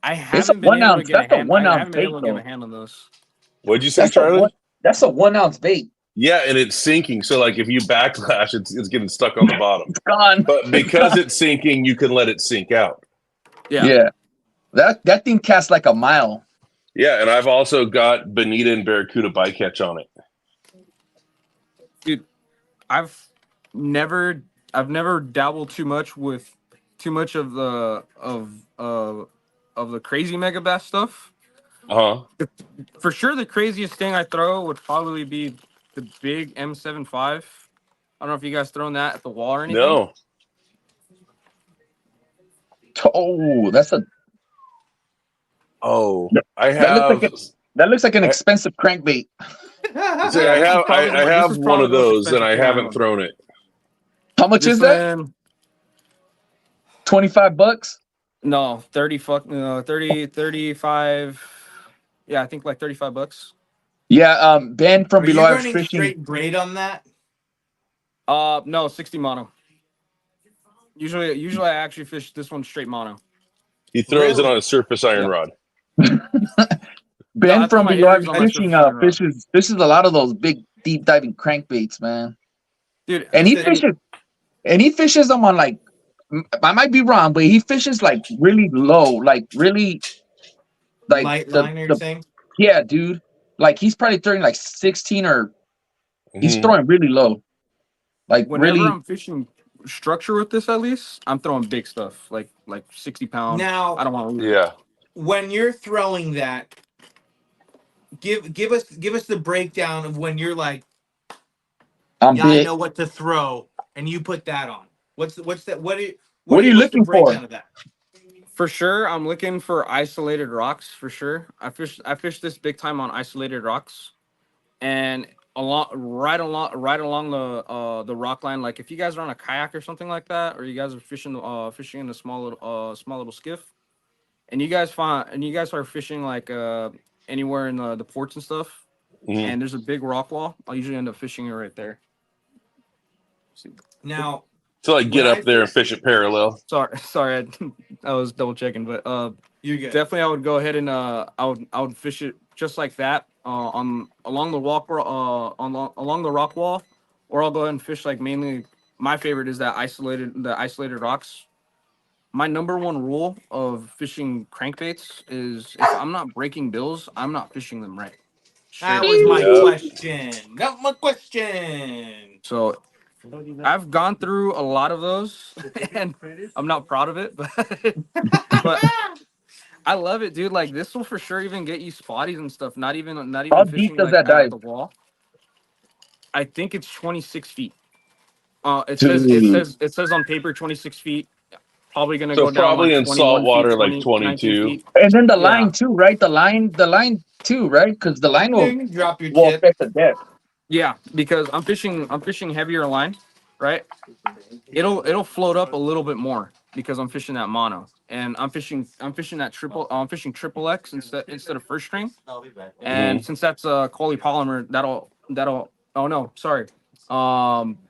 I It's a haven't been 1 able to ounce. get a That's a hand. 1 I ounce haven't been bait able to get a though. hand on those. What'd you say, That's a Charlie? one. That's a 1 ounce bait. Yeah, and it's sinking. So like if you backlash, it's getting stuck on the bottom. It's gone. But because it's sinking, you can let it sink out. Yeah. Yeah. That thing casts like a mile. Yeah, and I've also got Bonita and Barracuda bycatch on it. Dude, I've never dabbled too much with too much of the of the crazy Megabass stuff. Uh-huh. For sure, the craziest thing I throw would probably be the big M75. I don't know if you guys thrown that at the wall or anything. No. Oh, that's a. Oh, I That looks have like that looks like an expensive crankbait. see, I have one of those and I haven't thrown it. How much This is that? one, $25? no, 35. Yeah, I think like $35. Yeah. Ben from Are below. you I was running fishing. straight braid on that? No, 60 mono. Usually I actually fish this one straight mono. He throws it Really? on a surface iron Yeah. rod. Ben I throw from my below. I earrings was on my fishing. surface iron rod. Fishes a lot of those big deep diving crankbaits, man. Dude, And he Listen, fishes them on like. I might be wrong, but he fishes like really low, like really, like light line, are you saying? yeah, dude. Like he's probably throwing like 16 or he's Mhm. throwing really low, like whenever really. I'm fishing structure with this, at least I'm throwing big stuff like 60-pound. Now, I don't want to lose. Yeah. when you're throwing that, give us the breakdown of when you're like, I'm yeah, I big. know what to throw, and you put that on. What's that? What are you what's the looking for? breakdown of that? For sure, I'm looking for isolated rocks. For sure, I fish this big time on isolated rocks, and right along the rock line. Like if you guys are on a kayak or something like that, or you guys are fishing in a small little skiff, and you guys are fishing like anywhere in the ports and stuff, and there's a big rock wall, I'll usually end up fishing it right there. Now, So I get up there and fish it parallel. Sorry, I was double checking, but you're good. definitely I would go ahead and I would fish it just like that along the along the rock wall, or I'll go ahead and fish like mainly. My favorite is the isolated rocks. My number one rule of fishing crankbaits is if I'm not breaking bills, I'm not fishing them right. That Straight was up. my Yep. question. That's my question. So I've gone through a lot of those, and I'm not proud of it, but I love it, dude. Like this will for sure even get you spotties and stuff. Not even How deep fishing does like that at dive? the wall. I think it's 26 feet. It Dude. says on paper 26 feet. Probably gonna So go down probably like in 21 salt water, feet, like 19 22. feet. And then the Yeah. line too, right? The line too, right? Because the line You will can drop your will tip. affect the depth. Yeah, because I'm fishing heavier line, right? It'll float up a little bit more because I'm fishing that mono, and I'm fishing that I'm fishing triple X instead of first string. And since that's a polymer, that'll oh no, sorry.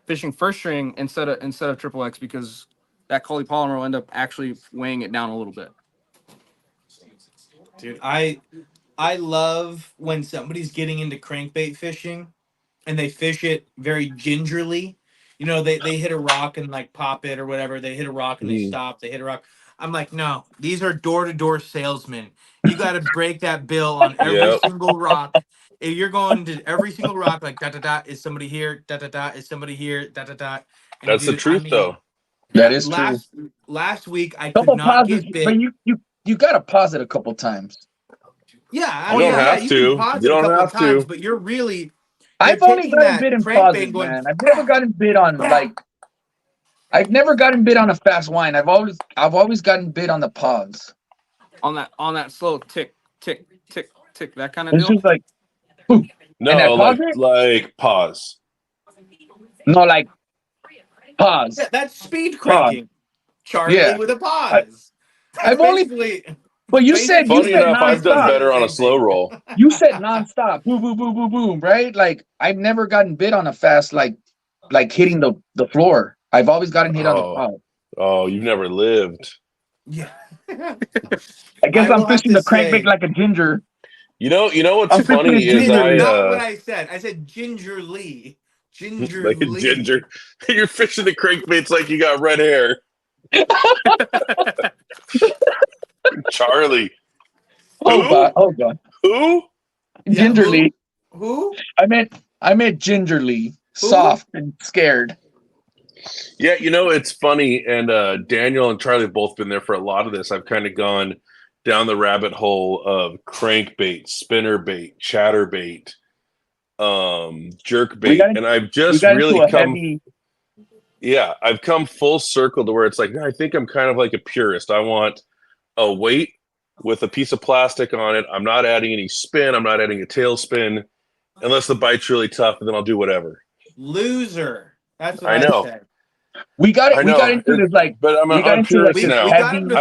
Fishing first string instead of triple X because that polymer will end up actually weighing it down a little bit. Dude, I love when somebody's getting into crankbait fishing and they fish it very gingerly. You know, they hit a rock and like pop it or whatever. They hit a rock and they stop. They hit a rock. I'm like, no, these are door-to-door salesmen. You got to break that bill on every Yep. single rock. If you're going to every single rock, like da da da, is somebody here? Da da da, is somebody here? Da da da. And That's the dude, I truth, mean, though. That yeah. is true. Last week I could Couple not pauses, get but bit. you gotta pause it a couple times. Yeah, I You mean, don't yeah, have you can to. pause You it a don't couple of have times, to. but you're I've only taking gotten that bit in crankbait pauses, and going. man. I've never gotten bit on like I've never gotten bit on a fast wind. I've always gotten bit on the pause. On that slow tick tick tick tick, that kind of It's deal. just like boom. And I No, pause it? like pause. No, like pause. Yeah, that's speed Pause. cranking. Charlie Yeah. with a pause. That's I've only basically. but you said Funny enough, I've done nonstop. better on a slow roll. You said nonstop. Boom, boom, boom, boom, boom, right? Like I've never gotten bit on a fast like hitting the floor. I've always gotten hit on the Oh, pause. oh, you've never lived. Yeah. I guess I I'm will have fishing to the crankbait say, like a ginger. You know what's I'm fishing funny it is gingerly. not what I said. I said gingerly. like a Gingerly. ginger. You're fishing the crankbaits like you got red hair. Charly. Oh Who? god, oh god. Who? Yeah, Gingerly. Who? I meant gingerly, Who? soft and scared. Yeah, it's funny, and Daniel and Charlie have both been there for a lot of this. I've kind of gone down the rabbit hole of crankbait, spinnerbait, chatterbait, jerkbait, and I've just got into really a come. heavy. Yeah, I've come full circle to where it's like, I think I'm kind of like a purist. I want a weight with a piece of plastic on it. I'm not adding any spin. I'm not adding a tail spin. Unless the bite's really tough, then I'll do whatever. Loser. That's what I I know. said. We got I it. We know. got into this like. But I'm We got a into like purist this now. We got heavy. him to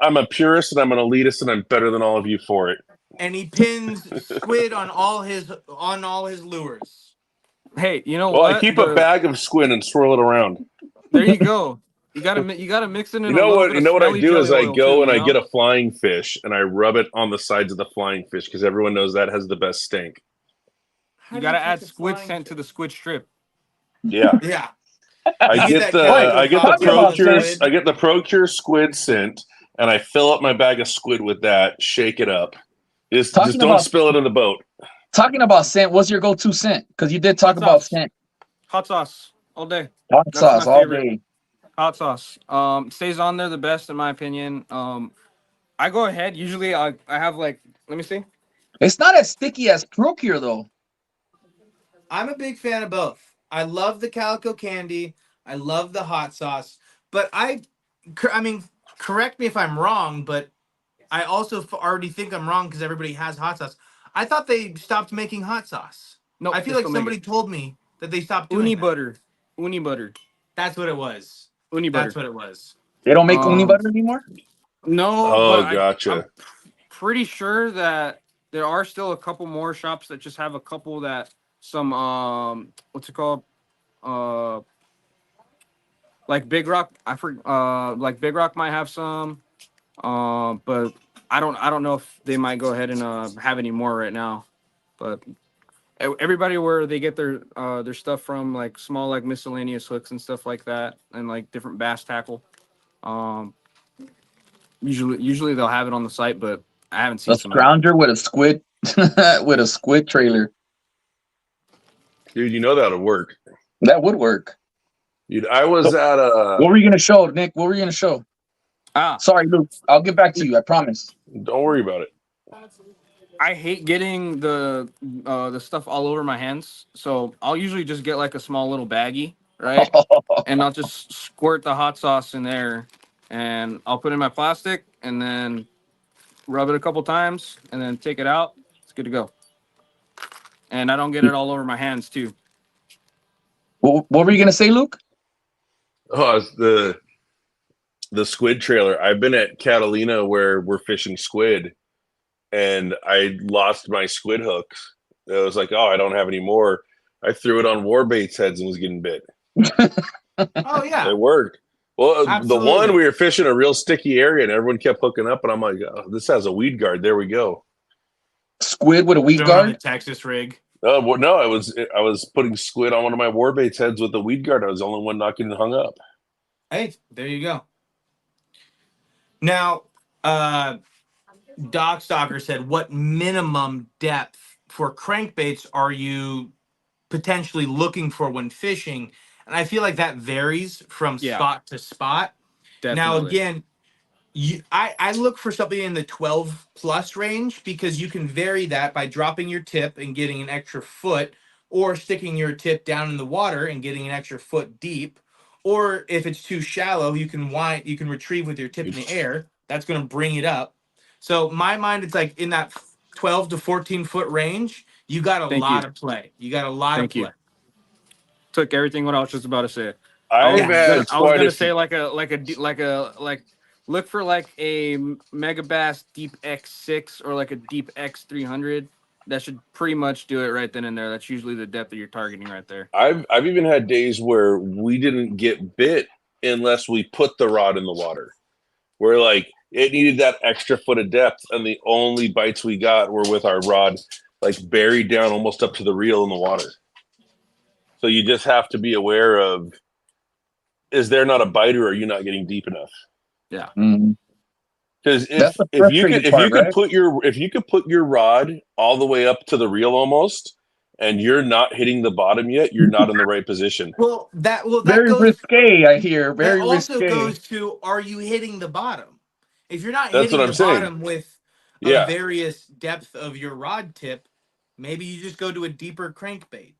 I'm a purist and I'm an elitist and I'm better than all of you for it. and he pins squid on all his lures. Hey, you know Well, I what? keep a bag of squid and swirl it around. There you go. You gotta mix it in You a know little what? bit You of know what I smelly do jelly is I oil go too, and you I know? get a flying fish and I rub it on the sides of the flying fish because everyone knows that has the best stink. You gotta add squid scent to the squid strip. Yeah, Yeah. I You get that calico the talking cocktail on about the scent. squid. I get the Procure squid scent and I fill up my bag of squid with that. Shake it up. Just don't about- spill it in the boat. Talking about scent, what's your go-to scent? Because you did talk Hot about sauce. scent. Hot sauce all day. Hot That's sauce my all favorite. day. Hot sauce. Stays on there the best in my opinion. I go ahead. Usually I have like, let me see. It's not as sticky as Procure though. I'm a big fan of both. I love the calico candy. I love the hot sauce. But I mean, correct me if I'm wrong, but I also already think I'm wrong because everybody has hot sauce. I thought they stopped making hot sauce. No, I feel like somebody told me that they stopped doing uni that. butter. Uni butter. That's what it was. Uni butter. That's what it was. They don't make uni butter anymore. No, Oh, but I'm gotcha. pretty sure that there are still a couple more shops that just have a couple that some what's it called, uh like Big Rock. Like Big Rock might have some, but I don't know if they might go ahead and have any more right now. But everybody where they get their stuff from, like small like miscellaneous hooks and stuff like that, and like different bass tackle. Um, usually they'll have it on the site, but I haven't A seen some yet. scrounger with a squid with a squid trailer. Dude, you know that'll work. That would work. Dude, I was at What were you gonna show, Nick? What were you gonna show? Ah, Sorry, Luke. I'll get back to you. I promise. don't worry about it. I hate getting the stuff all over my hands, so I'll usually just get like a small little baggie, right? And I'll just squirt the hot sauce in there, and I'll put it in my plastic, and then rub it a couple times, and then take it out. It's good to go. And I don't get it all over my hands too. What were you gonna say, Luke? Oh, it's the squid trailer. I've been at Catalina where we're fishing squid, and I lost my squid hooks. It was like, oh, I don't have any more. I threw it on Warbaits heads and was getting bit. Oh yeah, It worked. Well, the one Absolutely. we were fishing a real sticky area, and everyone kept hooking up, and I'm like, oh, this has a weed guard. There we go. Squid with a weed throwing on the guard? Texas rig. Oh well, no, I was putting squid on one of my Warbaits heads with the weed guard. I was the only one not getting hung up. Hey, there you go. Now, Doc Stalker said, what minimum depth for crankbaits are you potentially looking for when fishing? And I feel like that varies from Yeah. spot to spot. Now, Definitely. again, I look for something in the 12 plus range, because you can vary that by dropping your tip and getting an extra foot, or sticking your tip down in the water and getting an extra foot deep. Or if it's too shallow, you can retrieve with your tip in the air. That's going to bring it up. So my mind, it's like in that 12 to 14 foot range, you got a Thank lot you. of play. You got a lot Thank of you. play. Took everything what I was just about to say. I've had I was quite a gonna few. say like look for like a Megabass Deep X6 or like a Deep X300. That should pretty much do it right then and there. That's usually the depth that you're targeting right there. I've even had days where we didn't get bit unless we put the rod in the water. Where like it needed that extra foot of depth, and the only bites we got were with our rod like buried down almost up to the reel in the water. So you just have to be aware of, is there not a bite, or are you not getting deep enough? Yeah. Mhm. Because That's the if you frustrating could part, right? put your rod all the way up to the reel almost, and you're not hitting the bottom yet, you're not in the right position. That Very goes. risque, I hear. That Very also risque. goes to, are you hitting the bottom? If you're not That's what hitting I'm the saying. bottom with a Yeah, various depth of your rod tip, maybe you just go to a deeper crankbait.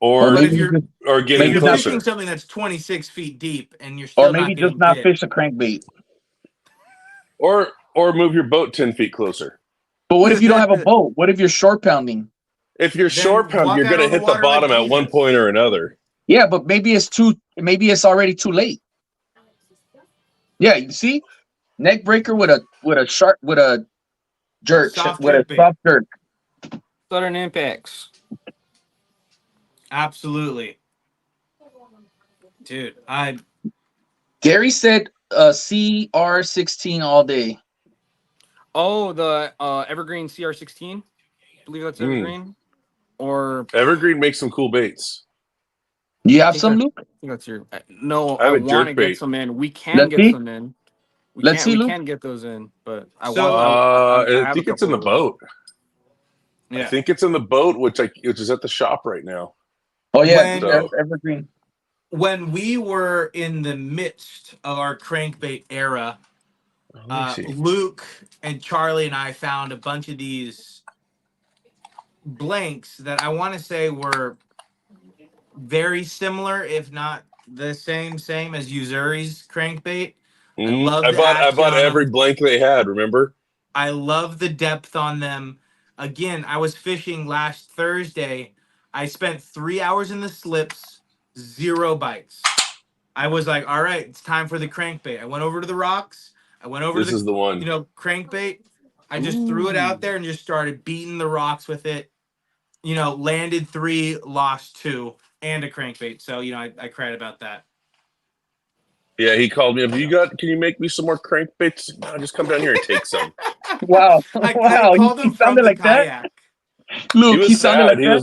Or or But maybe just if getting maybe you're not fishing closer, something that's 26 feet deep and you're or still maybe not just getting not bit, fish a crankbait. or move your boat 10 feet closer. But what if you don't have a boat? What if you're short pounding? If you're short then pound, walk you're out going to on the hit the water like bottom at one point Jesus. or another. Yeah, but maybe it's already too late. Yeah, you see? Neck breaker with a Soft with a jerk bait. soft jerk. Southern Impacts. Absolutely. Dude, Gary said CR16 all day. Oh, the Evergreen CR16. I believe that's Evergreen. Or Evergreen makes some cool baits. You I have think some, that, Luke? I think that's your. No, I have I a want to jerk get bait. some in. We can Let's get see. some in. Let's see, We Luke. can get those in, but I want. So I I have a think it's in couple the of those. boat. yeah. I think it's in the boat, which is at the shop right now. Oh yeah, When So Evergreen. when we were in the midst of our crankbait era, let me see. Luke and Charlie and I found a bunch of these blanks that I want to say were very similar, if not the same as Usuri's crankbait. I love the I action bought on every them. blank they had. Remember? I love the depth on them. Again, I was fishing last Thursday. I spent 3 hours in the slips, 0 bites. I was like, all right, it's time for the crankbait. I went over to the rocks. I went over This to is the one. crankbait. I just threw it out there and just started beating the rocks with it. Landed 3, lost 2, and a crankbait. So, I cried about that. Yeah, he called me up. Can you make me some more crankbaits? No, just come down here and take some. Wow, I wow. called He him from sounded the like that. kayak. He Luke, he was sounded sad. like that.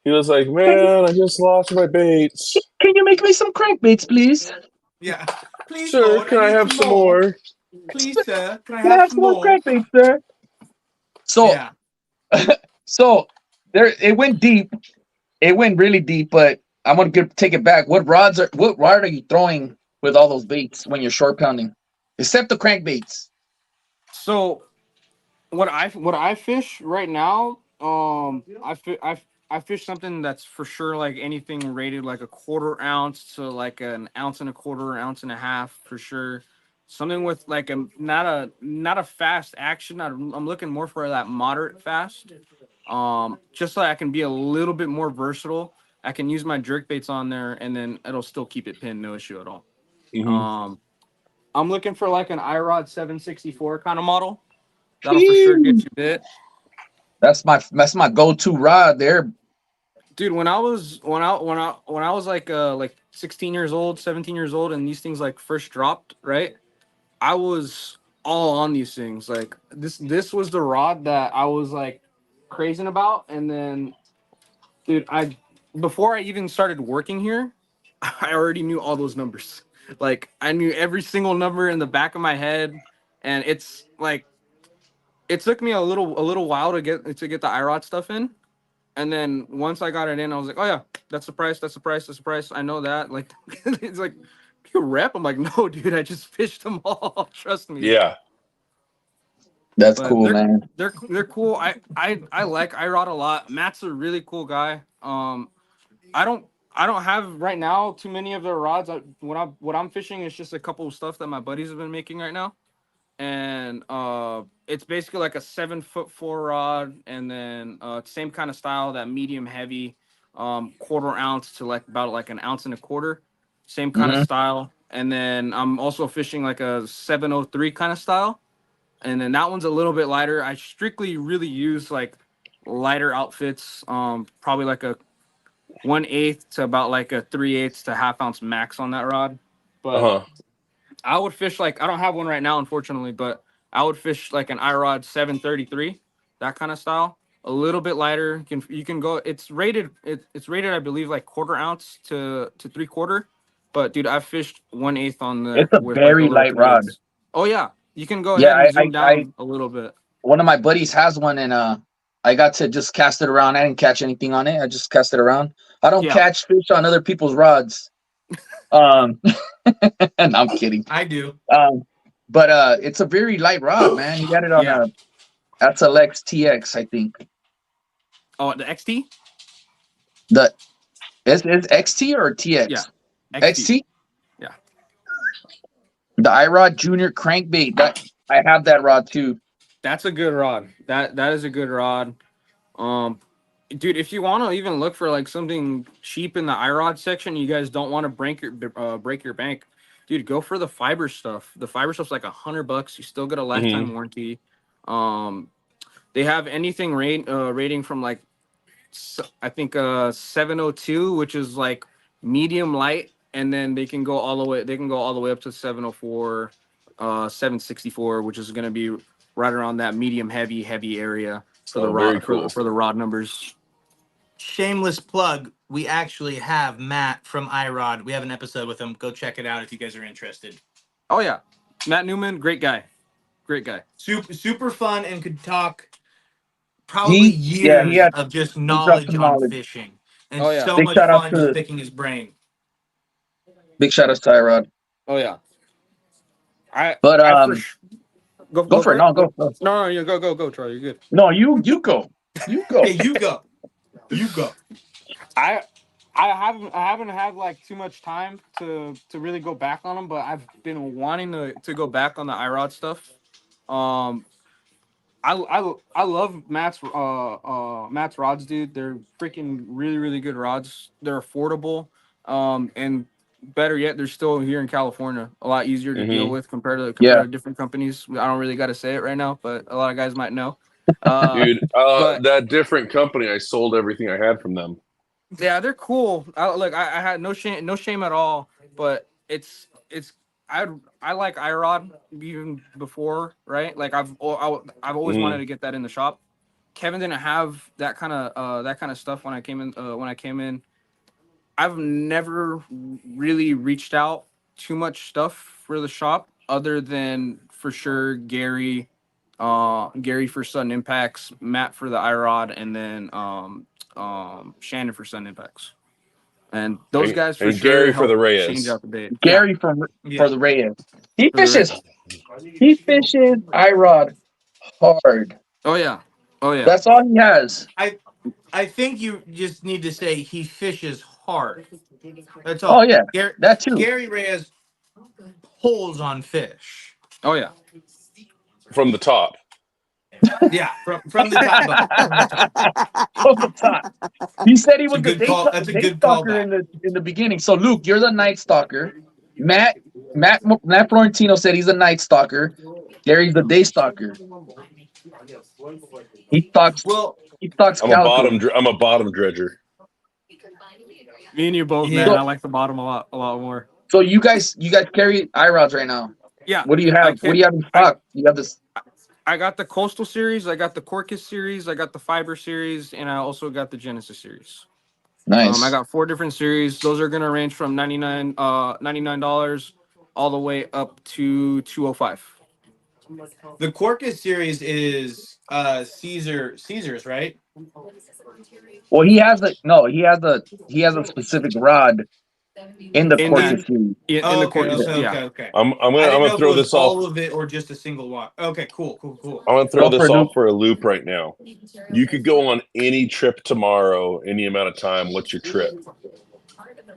He was like, man, I just lost my baits. Can you make me some crankbaits, please? Yeah. Please, Sir, Lord, can I I need have some some more. more? Please, sir, can I Can I have have some some more more? crankbaits, sir? So, Yeah. so there, it went deep. It went really deep, but I'm gonna take it back. What rod are you throwing with all those baits when you're short pounding, except the crankbaits? So what I fish right now, I fish something that's for sure like anything rated like a 1/4 ounce to like an ounce and a quarter, ounce and a half for sure. Something with like not a fast action. I'm looking more for that moderate fast. Just so I can be a little bit more versatile. I can use my jerk baits on there, and then it'll still keep it pinned, no issue at all. Mm-hmm. I'm looking for like an iRod 764 kind of model. That'll for sure get you bit. That's my go-to rod there. Dude, when I was like 16 years old, 17 years old, and these things like first dropped, right? I was all on these things. Like this was the rod that I was like crazing about. And then, dude, I before I even started working here, I already knew all those numbers. Like I knew every single number in the back of my head, and it's like it took me a little while to get the iRod stuff in. And then once I got it in, I was like, oh yeah, that's the price, that's the price, that's the price. I know that. Like it's like you rep. I'm like, no, dude, I just fished them all. Trust me. Yeah. That's But cool, man. they're cool. I like iRod a lot. Matt's a really cool guy. I don't I don't have right now too many of their rods. What I'm fishing is just a couple of stuff that my buddies have been making right now. And it's basically like a 7'4" rod, and then same kind of style, that medium heavy, 1/4 ounce to like about like an ounce and a quarter, same kind of Hmm. style. And then I'm also fishing like a 703 kind of style, and then that one's a little bit lighter. I strictly really use like lighter outfits, probably like a 1/8 to about like a 3/8 to ½ ounce max on that rod. Uh But huh. I would fish like I don't have one right now, unfortunately, but I would fish like an iRod 733, that kind of style. A little bit lighter. You can go. It's rated, I believe, like 1/4 ounce to 3/4. But dude, I've fished 1/8 on there It's a with like a very little light rod. 3/8. Oh yeah, you can go Yeah, ahead and zoom down a little bit. one of my buddies has one, and I got to just cast it around. I didn't catch anything on it. I just cast it around. I don't Yeah, catch fish on other people's rods. Um, and I'm kidding. I do. But it's a very light rod, man. You got it on yeah. a SLX TX, I think. Oh, the XT. The is XT or Yeah, TX? XT. XT? Yeah. The iRod Junior crankbait. That I have that rod too. That's a good rod. That is a good rod. Um, Dude, if you want to even look for like something cheap in the iRod section, you guys don't want to break your bank, dude. Go for the fiber stuff. The fiber stuff's like $100. You still get a Mm-hmm. lifetime warranty. Um, they have anything rating from like I think 702, which is like medium light, and then they can go all the way. They can go all the way up to 704, 764, which is going to be right around that medium heavy area for the Oh, very rod cool. for the rod numbers. Shameless plug. We actually have Matt from iRod. We have an episode with him. Go check it out if you guys are interested. Oh yeah, Matt Newman, great guy, great guy. Super fun, and could talk probably He years had of just he dropped knowledge some on knowledge. fishing, and Oh yeah, so Big much shout out fun just to picking his brain. big shout out to iRod. oh yeah. I But I for sh- go go for it. for it. No, Go. go. No, you go, Charlie. You're good. No, you go. You go. Hey, you go. You go. I I haven't had like too much time to really go back on them, but I've been wanting to go back on the iRod stuff. Um, I love Matt's rods, dude. They're freaking really good rods. They're affordable. And better yet, they're still here in California. A lot easier to deal Mhm. with compared Yeah. to different companies. I don't really got to say it right now, but a lot of guys might know. Dude, But that different company, I sold everything I had from them. yeah, they're cool. I had no shame at all. But it's I like iRod even before, right? Like I've always wanted Mhm. to get that in the shop. Kevin didn't have that kind of stuff when I came in. When I came in, I've never really reached out too much stuff for the shop, other than for sure Gary for Sudden Impacts, Matt for the iRod, and then Shannon for Sudden Impacts. And those guys for And sure Gary for help the change Reyes. out the bait. Yeah, Gary Yeah. for the Reyes. He for the fishes. Reyes. He fishes iRod hard. Oh yeah, oh yeah. That's all he has. I think you just need to say he fishes hard. That's Oh all. yeah, that too. Gary Reyes pulls on fish. Oh yeah. From the top. Yeah, from the top up. From the top. From the top. He said he It's a was the good call. That's a day good stalker callback. in the beginning. So Luke, you're the night stalker. Matt Florentino said he's a night stalker. Gary's the day stalker. He stalks Well, he stalks I'm a calico. bottom dredger. Me and you both, man. yeah. I like the bottom a lot more. So you guys carry iRods right now. Yeah, What do you I have? What do can't. you have in stock? You have this. I got the Coastal series, I got the Corcus series, I got the Fiber series, and I also got the Genesis series. I Nice. got 4 different series. Those are gonna range from $99 all the way up to 205. The Corcus series is Caesar's, right? Well, he has a specific rod in the In that, Corcus series. in Oh, the okay, Corcus, okay, yeah. okay, okay. I'm I didn't know gonna if it throw was this off. all of it or just a single one. Okay, cool. I'm gonna throw Go this for it, off Luke. for a loop right now. You could go on any trip tomorrow, any amount of time. What's your trip?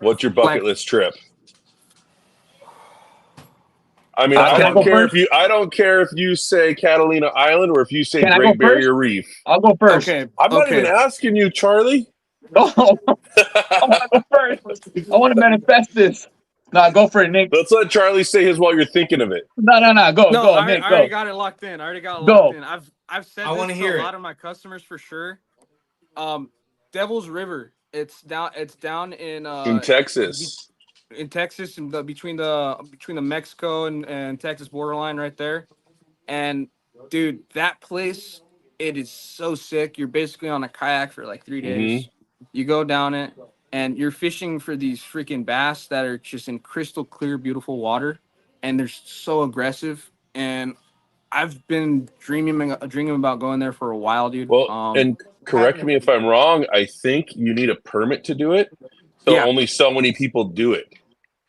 What's your bucket Like, list trip? I mean, Can I go first? I don't care if you say Catalina Island or if you say Can I go Great first? Barrier Reef. I'll go first. okay, I'm not even okay. asking you, Charlie. Oh, I want to go first. I want to manifest this. No, go for it, Nick. Let's let Charlie say his while you're thinking of it. No. No, Go, Nick. I already Go. got it locked in. I already got it locked Go. in. I've said I this want to to a hear lot it. of my customers for sure. Devil's River. It's down In Texas. in Texas, in between the Mexico and Texas borderline right there. And dude, that place, it is so sick. You're basically on a kayak for like 3 days. You go down it and you're fishing for these freaking bass that are just in crystal clear, beautiful water, and they're so aggressive. And I've been dreaming about going there for a while, dude. Well, and correct me if I'm wrong. I think you need a permit to do it. So Yeah. only so many people do it.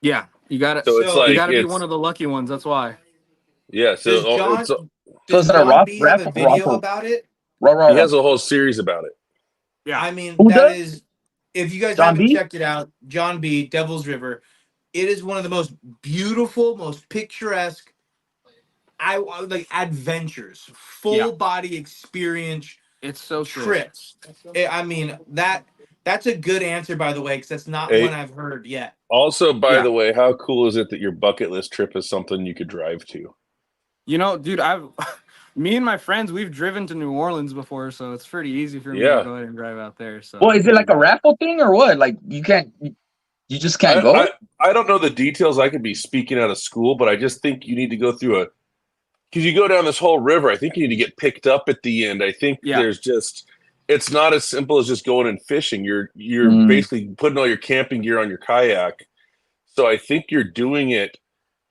Yeah, you got to So it's So you like got to be one of the lucky ones. That's why. yeah. does So John So does is it a John B have a video raffle? about it? he has a whole series about it. Yeah. I mean, Who that does? is, if you guys John haven't B? checked it out, John B, Devil's River, it is one of the most beautiful, most picturesque, I like adventures, full body experience It's so sick. trips. I mean, that's a good answer, by the way, because that's not Hey. one I've heard yet. Also, by Yeah. the way, how cool is it that your bucket list trip is something you could drive to? You know, dude, me and my friends, we've driven to New Orleans before, so it's pretty easy for me to Yeah. go ahead and drive out there. So, Well, is it like a raffle thing or what? Like you just can't go? I don't know the details. I could be speaking out of school, but I just think you need to go through because you go down this whole river. I think you need to get picked up at the end. I think there's just it's not as simple as just going and fishing. You're basically putting all your camping gear on your kayak. So I think you're doing it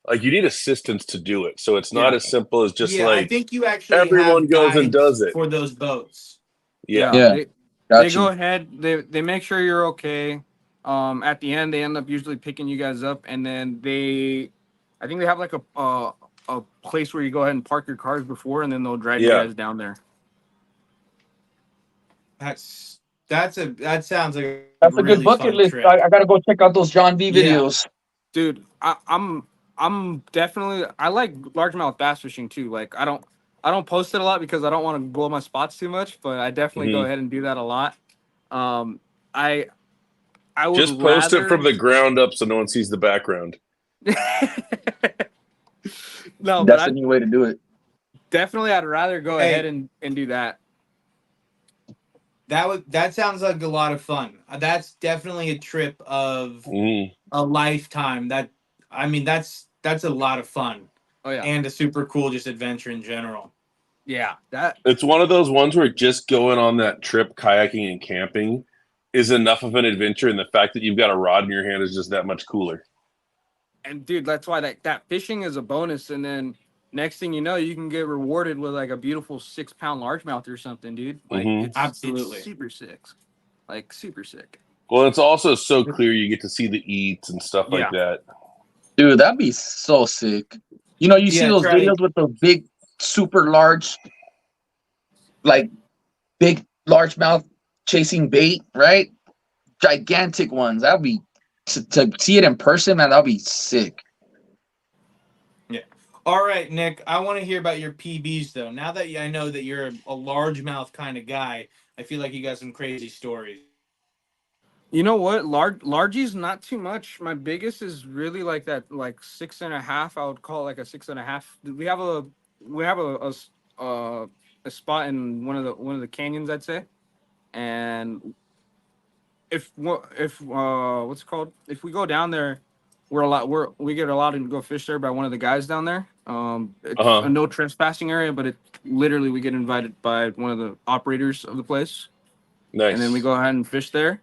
like you need assistance to do it. So it's not as simple as just I like think you actually everyone have goes and guides does it for those boats. Yeah. They Gotcha. go ahead. They make sure you're okay. At the end, they end up usually picking you guys up, and then I think they have like a place where you go ahead and park your cars before, and then they'll drive you guys down there. That sounds like That's a really good bucket fun list. trip. I gotta go check out those John V Yeah. videos. Dude, I'm definitely, I like largemouth bass fishing too. Like I don't post it a lot because I don't want to blow my spots too much, but I definitely go ahead and do that a lot. I I would Just post it rather... from the ground up so no one sees the background. No, That's but the new way to do it. definitely I'd rather go ahead and do that. That sounds like a lot of fun. That's definitely a trip of a lifetime. That's a lot of fun. Oh yeah, and a super cool just adventure in general. yeah. It's one of those ones where just going on that trip, kayaking and camping, is enough of an adventure, and the fact that you've got a rod in your hand is just that much cooler. And dude, that's why that fishing is a bonus. And then next thing you know, you can get rewarded with like a beautiful 6-pound largemouth or something, dude. Like Absolutely. it's super sick. Like super sick. Well, it's also so clear you get to see the eats and stuff like that. Dude, that'd be so sick. You know, you see those Charly. videos with those big, super large, like big largemouth chasing bait, right? Gigantic ones. That'd be to see it in person, man. That'd be sick. Yeah. All right, Nick. I want to hear about your PBs though. Now that I know that you're a largemouth kind of guy, I feel like you got some crazy stories. You know what? Largies, not too much. My biggest is really like that, like 6.5. I would call it like a 6.5. We have a spot in one of the canyons, I'd say, and if what's it called? If we go down there, we get allowed to go fish there by one of the guys down there. It's a no trespassing area, but it literally we get invited by one of the operators of the place. Nice. And then we go ahead and fish there.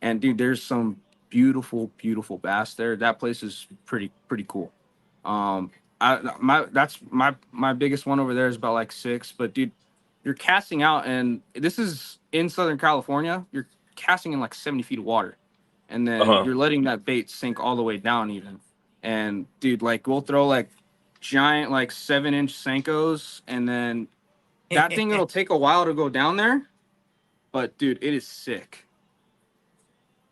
And dude, there's some beautiful, beautiful bass there. That place is pretty cool. That's my biggest one over there is about like 6. But dude, you're casting out, and this is in Southern California. You're casting in like 70 feet of water, and then you're letting that bait sink all the way down even. And dude, like we'll throw like giant like 7-inch Senkos, and then that thing it'll take a while to go down there, but dude, it is sick.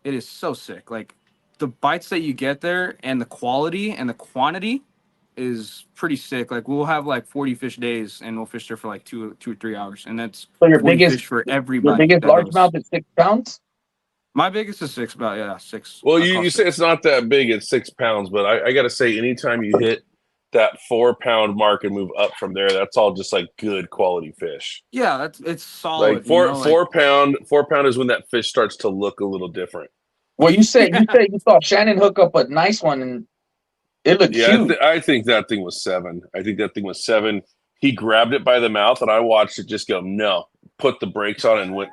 It is so sick. Like the bites that you get there and the quality and the quantity is pretty sick. Like we'll have like 40 fish days and we'll fish there for like 2 or 3 hours. And that's So your 40 biggest fish for your everybody. biggest largemouth is 6 pounds? My biggest is 6, about 6. Well, you say it's not that big, it's 6 pounds, but I gotta say, anytime you hit that 4-pound mark and move up from there, that's all just like good quality fish. Yeah, it's solid. Like 4 pound is when that fish starts to look a little different. Well, you said you saw Shannon hook up a nice one and it looked huge. I think that thing was 7. I think that thing was 7. He grabbed it by the mouth and I watched it just go, no, put the brakes on and went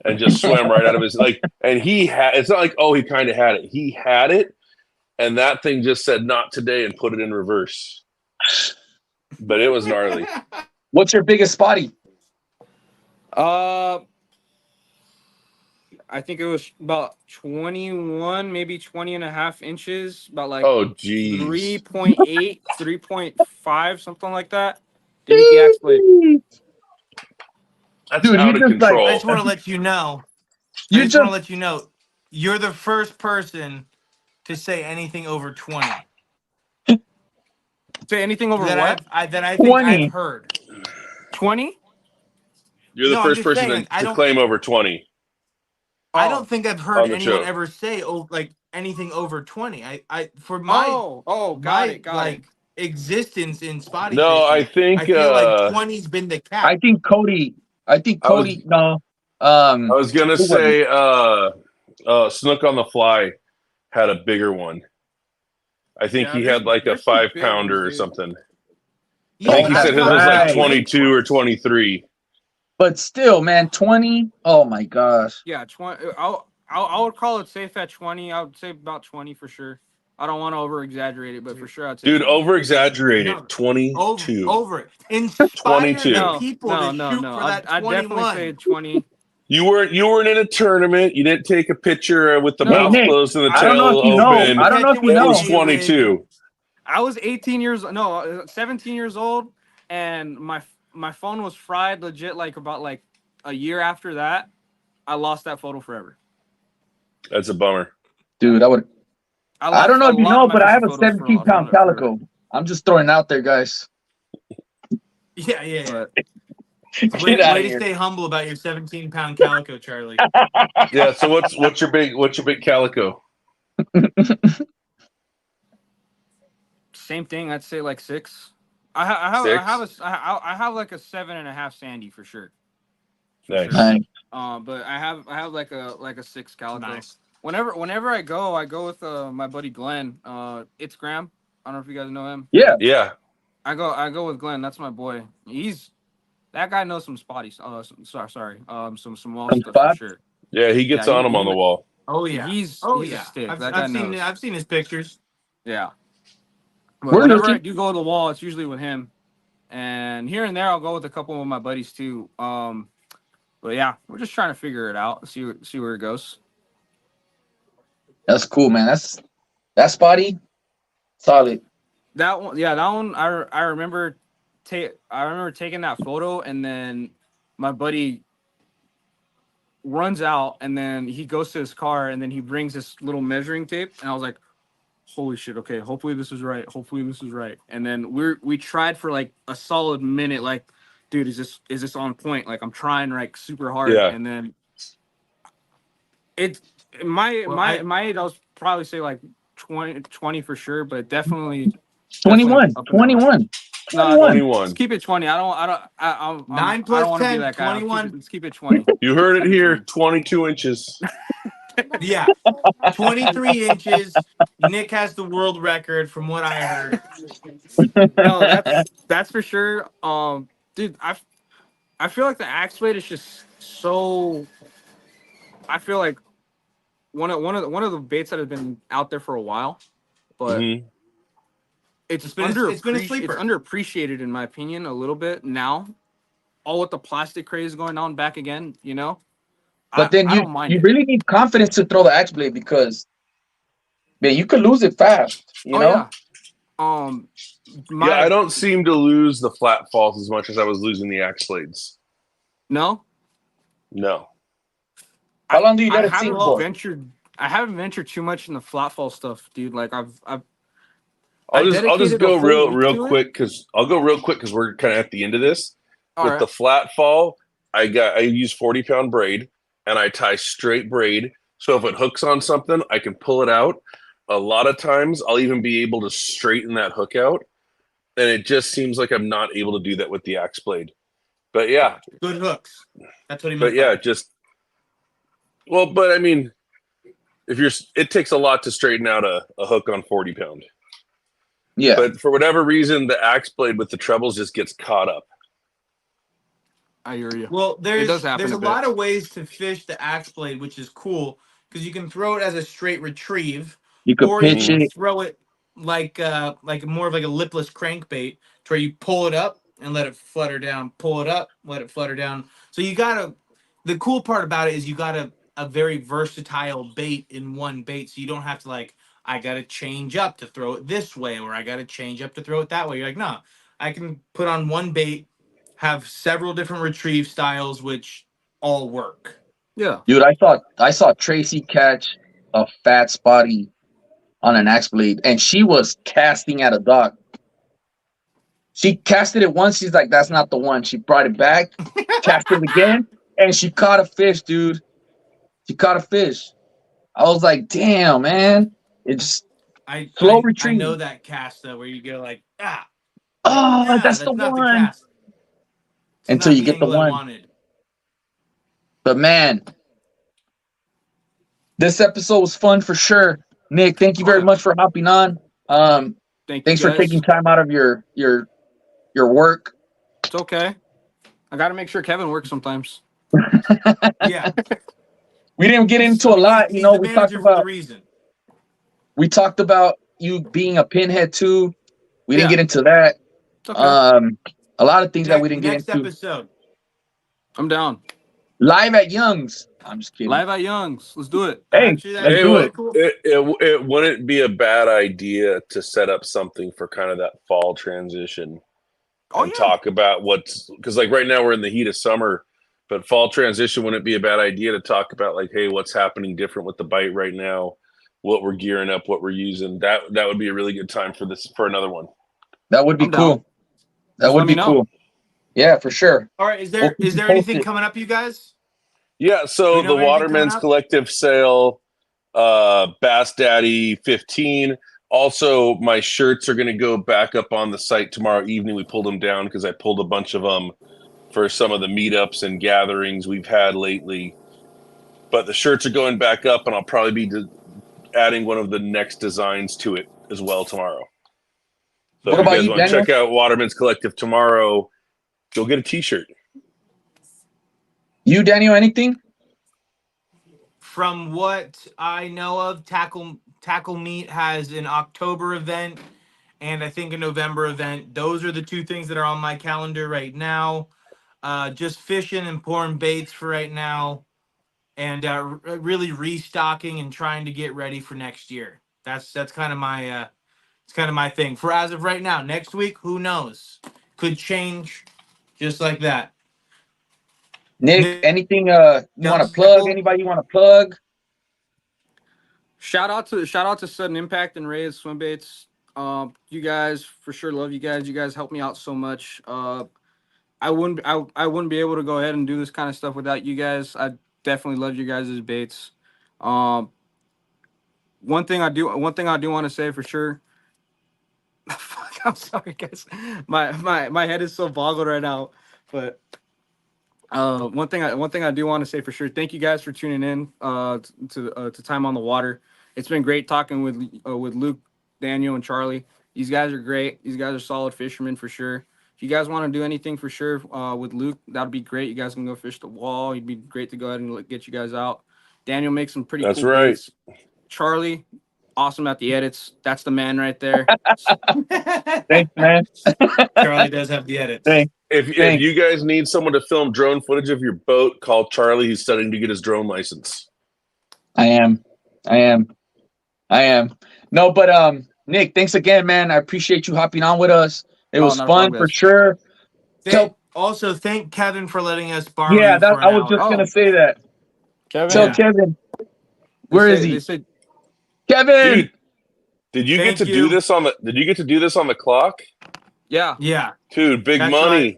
and just swam right out of his and it's not like, oh, he kind of had it. He had it. And that thing just said, not today, and put it in reverse. But it was gnarly. What's your biggest spotty? I think it was about 21, maybe 20.5 inches, about like 3.8, 3.5, something like that. Didn't blade. That's Dude, out of control. I just want to let you know. You're the first person to say anything over 20. Say anything over that what? I think 20. I've heard. 20? You're the first person to claim over 20. I don't think I've heard anyone show. ever say anything over 20. For my existence in spotty No, fishing, I feel like 20's been the cap. I think Cody. No. I was gonna say Snook on the Fly had a bigger one. I think he had like a 5-pounder or something. Yeah, I think he said his was like 22 or 23. But still, man, 20. Oh my gosh. Yeah, 20. I would call it safe at 20. I would say about 20 for sure. I don't want to over exaggerate it, but for sure I'd say. Dude, over exaggerated. 22. Over it. Inspire 22. the people to shoot for that 21. I'd definitely say 20. You weren't in a tournament. You didn't take a picture with the mouth Nick, closed and the I don't know tail if you know. open. I don't know if you It know. was 22. I was 17 years old, and my phone was fried legit like about like a year after that. I lost that photo forever. That's a bummer. Dude, I don't know if you know, but I have a 17-pound calico. I'm just throwing it out there, guys. Yeah. Way, Get out way of to here. stay humble about your 17-pound calico, Charlie. Yeah. So what's your big calico? Same thing. I'd say like 6. I have like a 7.5 Sandy for sure. Nice. Nice. But I have like a 6 calico. Nice. Whenever I go with my buddy Glenn. It's Graham. I don't know if you guys know him. Yeah. Yeah. I go with Glenn. That's my boy. That guy knows some spotties. Some wall Some stuff for spots. sure. Yeah. He gets on them on the wall. Oh yeah. He's yeah. a stick. I've, That guy I've seen knows. I've seen his pictures. Yeah. But We're whenever I looking. do go to the wall, it's usually with him. And here and there, I'll go with a couple of my buddies too. But yeah, we're just trying to figure it out. See where it goes. That's cool, man. That's spotty. Solid. That one, yeah, that one. I remember taking that photo, and then my buddy runs out, and then he goes to his car, and then he brings this little measuring tape, and I was like, holy shit, okay, hopefully this is right. And then we tried for like a solid minute, like, dude, is this on point? Like, I'm trying like super hard. Yeah. And then it's my age, I was probably say like 20 for sure, but definitely 21. up in that range. 21. No, 21. let's keep it 20. I don't 9 I plus don't want to 10, be that guy. 21. Let's keep it 20. You heard it here. 22 inches. Yeah. 23 inches. Nick has the world record from what I heard. No, that's for sure. Dude, I feel like the axe blade is just so. I feel like one of the baits that have been out there for a while, but Mhm. It's been a sleeper. It's underappreciated in my opinion a little bit now. All with the plastic craze going on back again, you know. But then I don't mind you it. really need confidence to throw the axe blade because, man, you could lose it fast. You know. Yeah. Yeah, I don't seem to lose the flat falls as much as I was losing the axe blades. No. No. How long do you I let it sink for? I haven't ventured too much in the flat fall stuff, dude. Like I'll I'll just dedicated go a full week real to it. quick because we're kind of at the end of this. All With right. the flat fall, I use 40-pound braid and I tie straight braid. So if it hooks on something, I can pull it out. A lot of times I'll even be able to straighten that hook out. And it just seems like I'm not able to do that with the axe blade. But yeah. Good hooks. That's what he meant. But yeah, but I mean, it takes a lot to straighten out a hook on 40-pound. Yeah. But for whatever reason, the axe blade with the trebles just gets caught up. I hear you. Well, does happen there's a a bit. lot of ways to fish the axe blade, which is cool because you can throw it as a straight retrieve, You could or you pitch can it. throw it like more of like a lipless crankbait, to where you pull it up and let it flutter down, pull it up, let it flutter down. So the cool part about it is you got a very versatile bait in one bait, so you don't have to I got to change up to throw it this way, or I got to change up to throw it that way. You're like, no, I can put on one bait, have several different retrieve styles, which all work. Yeah. Dude, I saw Tracy catch a fat spotty on an axe blade, and she was casting at a dock. She casted it once. She's like, "That's not the one." She brought it back, casted again, and she caught a fish, dude. She caught a fish. I was like, "Damn, man!" It's I retrieve. know that cast though, where you go like, that's the not one. the cast. It's Until not you get the angle I one. wanted. But man, this episode was fun for sure. Nick, thank you very much for hopping on. Thanks for taking time out of your work. It's okay. I got to make sure Kevin works sometimes. Yeah. We didn't get into a lot, He's the we manager for the reason. We talked about you being a pinhead too. We didn't Yeah. get into that. It's okay. A lot of things that we didn't get Next into. episode. I'm down. Live at Young's. I'm just kidding. Live at Young's. Let's do it. Hey, Actually, let's do it. Cool. It wouldn't be a bad idea to set up something for kind of that fall transition and talk about because like right now we're in the heat of summer, but fall transition wouldn't be a bad idea to talk about like, hey, what's happening different with the bite right now, what we're gearing up, what we're using. That would be a really good time for another one. That would be I'm cool. down. That Just would let be me know. cool. Yeah, for sure. All right. Is We'll there keep is you there anything posted. coming up, you guys? Yeah, Do so we the know anything coming Waterman's up? Collective sale, Bass Daddy 15. Also, my shirts are going to go back up on the site tomorrow evening. We pulled them down because I pulled a bunch of them for some of the meetups and gatherings we've had lately. But the shirts are going back up, and I'll probably be adding one of the next designs to it as well tomorrow. So What if you about guys you, want to Daniel? check out Waterman's Collective tomorrow, go get a t-shirt. You, Daniel, anything? From what I know of, Tackle Meet has an October event and I think a November event. Those are the two things that are on my calendar right now. Just fishing and pouring baits for right now, and really restocking and trying to get ready for next year. That's kind of my it's kind of my thing for as of right now. Next week, who knows? Could change, just like that. Nick, Nick, anything you want to Young's plug? Tackle. Anybody you want to plug? Shout out to Sudden Impact and Ray's Swim Baits. You guys for sure love you guys. You guys help me out so much. I wouldn't be able to go ahead and do this kind of stuff without you guys. I definitely love you guys' baits. One thing I do want to say for sure. Fuck, I'm sorry, guys. My head is so boggled right now. But one thing I do want to say for sure. Thank you guys for tuning in to Time on the Water. It's been great talking with Luke, Daniel, and Charlie. These guys are great. These guys are solid fishermen for sure. If you guys want to do anything for sure with Luke, that'd be great. You guys can go fish the wall. It'd be great to go ahead and get you guys out. Daniel makes some pretty That's cool right. baits. Charlie, awesome at the edits. That's the man right there. Thanks, man. Charlie does have the edits. Thanks. If Thanks. you guys need someone to film drone footage of your boat, call Charlie. He's studying to get his drone license. I am. No, but Nick, thanks again, man. I appreciate you hopping on with us. It was not a fun problem, for guys. sure. Also, thank Kevin for letting us borrow Yeah, you for an I was hour. just gonna say that. Kevin, Tell Yeah. Kevin. Where is he? They say Kevin. Dude, did you Thank get to you. do this on the? Did you get to do this on the clock, yeah. Yeah. dude? Big That's money.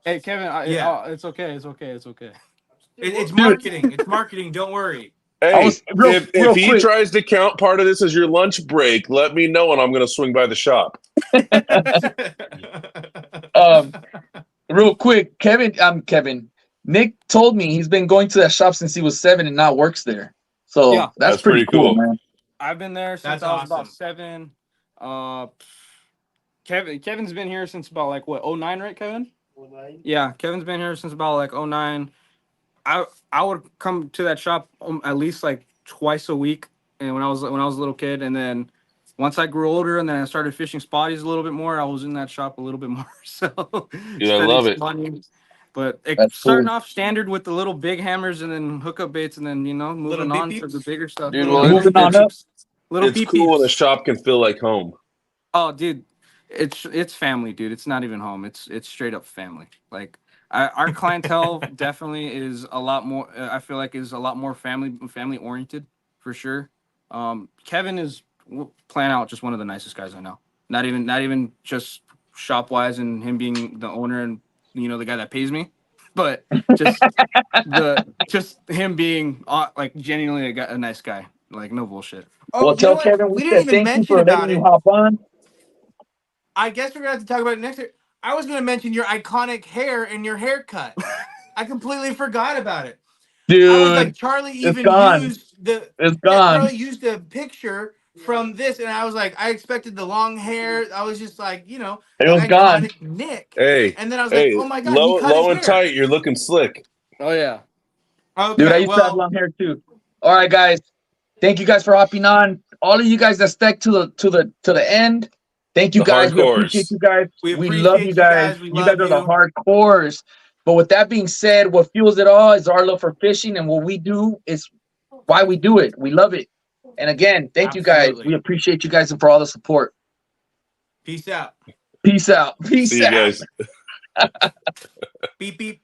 Hey Kevin, Yeah. it's okay. It's okay. It's okay. It's marketing. It's marketing. Don't worry. I Hey, was real if he quick. tries to count part of this as your lunch break, let me know and I'm going to swing by the shop. Real quick, Kevin. Nick told me he's been going to that shop since he was 7 and now works there. So Yeah. that's pretty cool, man. I've been there since That's I was about awesome. 7. Kevin's been here since about like what 09, right, Kevin? 09. Yeah, Kevin's been here since about like 09. I would come to that shop at least like twice a week, and when I was a little kid, and then once I grew older and then I started fishing spotties a little bit more, I was in that shop a little bit more. So Dude, I love it. money. But That's starting cool. off standard with the little big hammers and then hookup baits, and then moving Little on beep to the beeps? bigger stuff. Dude, Little well, Moving beep on up. beeps. Little It's beep cool when a beeps. shop can feel like home. Oh, dude, it's family, dude. It's not even home. It's straight up family. Like our clientele definitely is a lot more. I feel like is a lot more family oriented for sure. Kevin is plan out just one of the nicest guys I know. Not even just shop wise and him being the owner and the guy that pays me, but just him being like genuinely a nice guy. Like no bullshit. Oh, Well, you know tell what? Kevin We we didn't said even thank you mention for about letting you it. hop on. I guess we're gonna have to talk about it next year. I was gonna mention your iconic hair and your haircut. I completely forgot about it. I was like, Dude, Charlie it's even gone. used the It's yeah, gone. Charlie used a picture from this, and I was like, I expected the long hair. I was just like, It the was gone. iconic Nick. Hey, And then I was like, oh my god, he low, cut his low and hair. tight. You're looking slick. Oh yeah. Okay, Dude, I used to have long hair too. All right, guys. Thank you guys for hopping on. All of you guys that stuck to the end. Thank you The guys. We hardcores. appreciate you guys. we We appreciate love you guys. We You guys love are the you. hardcores. But with that being said, what fuels it all is our love for fishing, and what we do is why we do it. We love it. And again, thank you guys. Absolutely. We appreciate you guys and for all the support. Peace out. Peace out. Peace See you out. guys. Beep beep.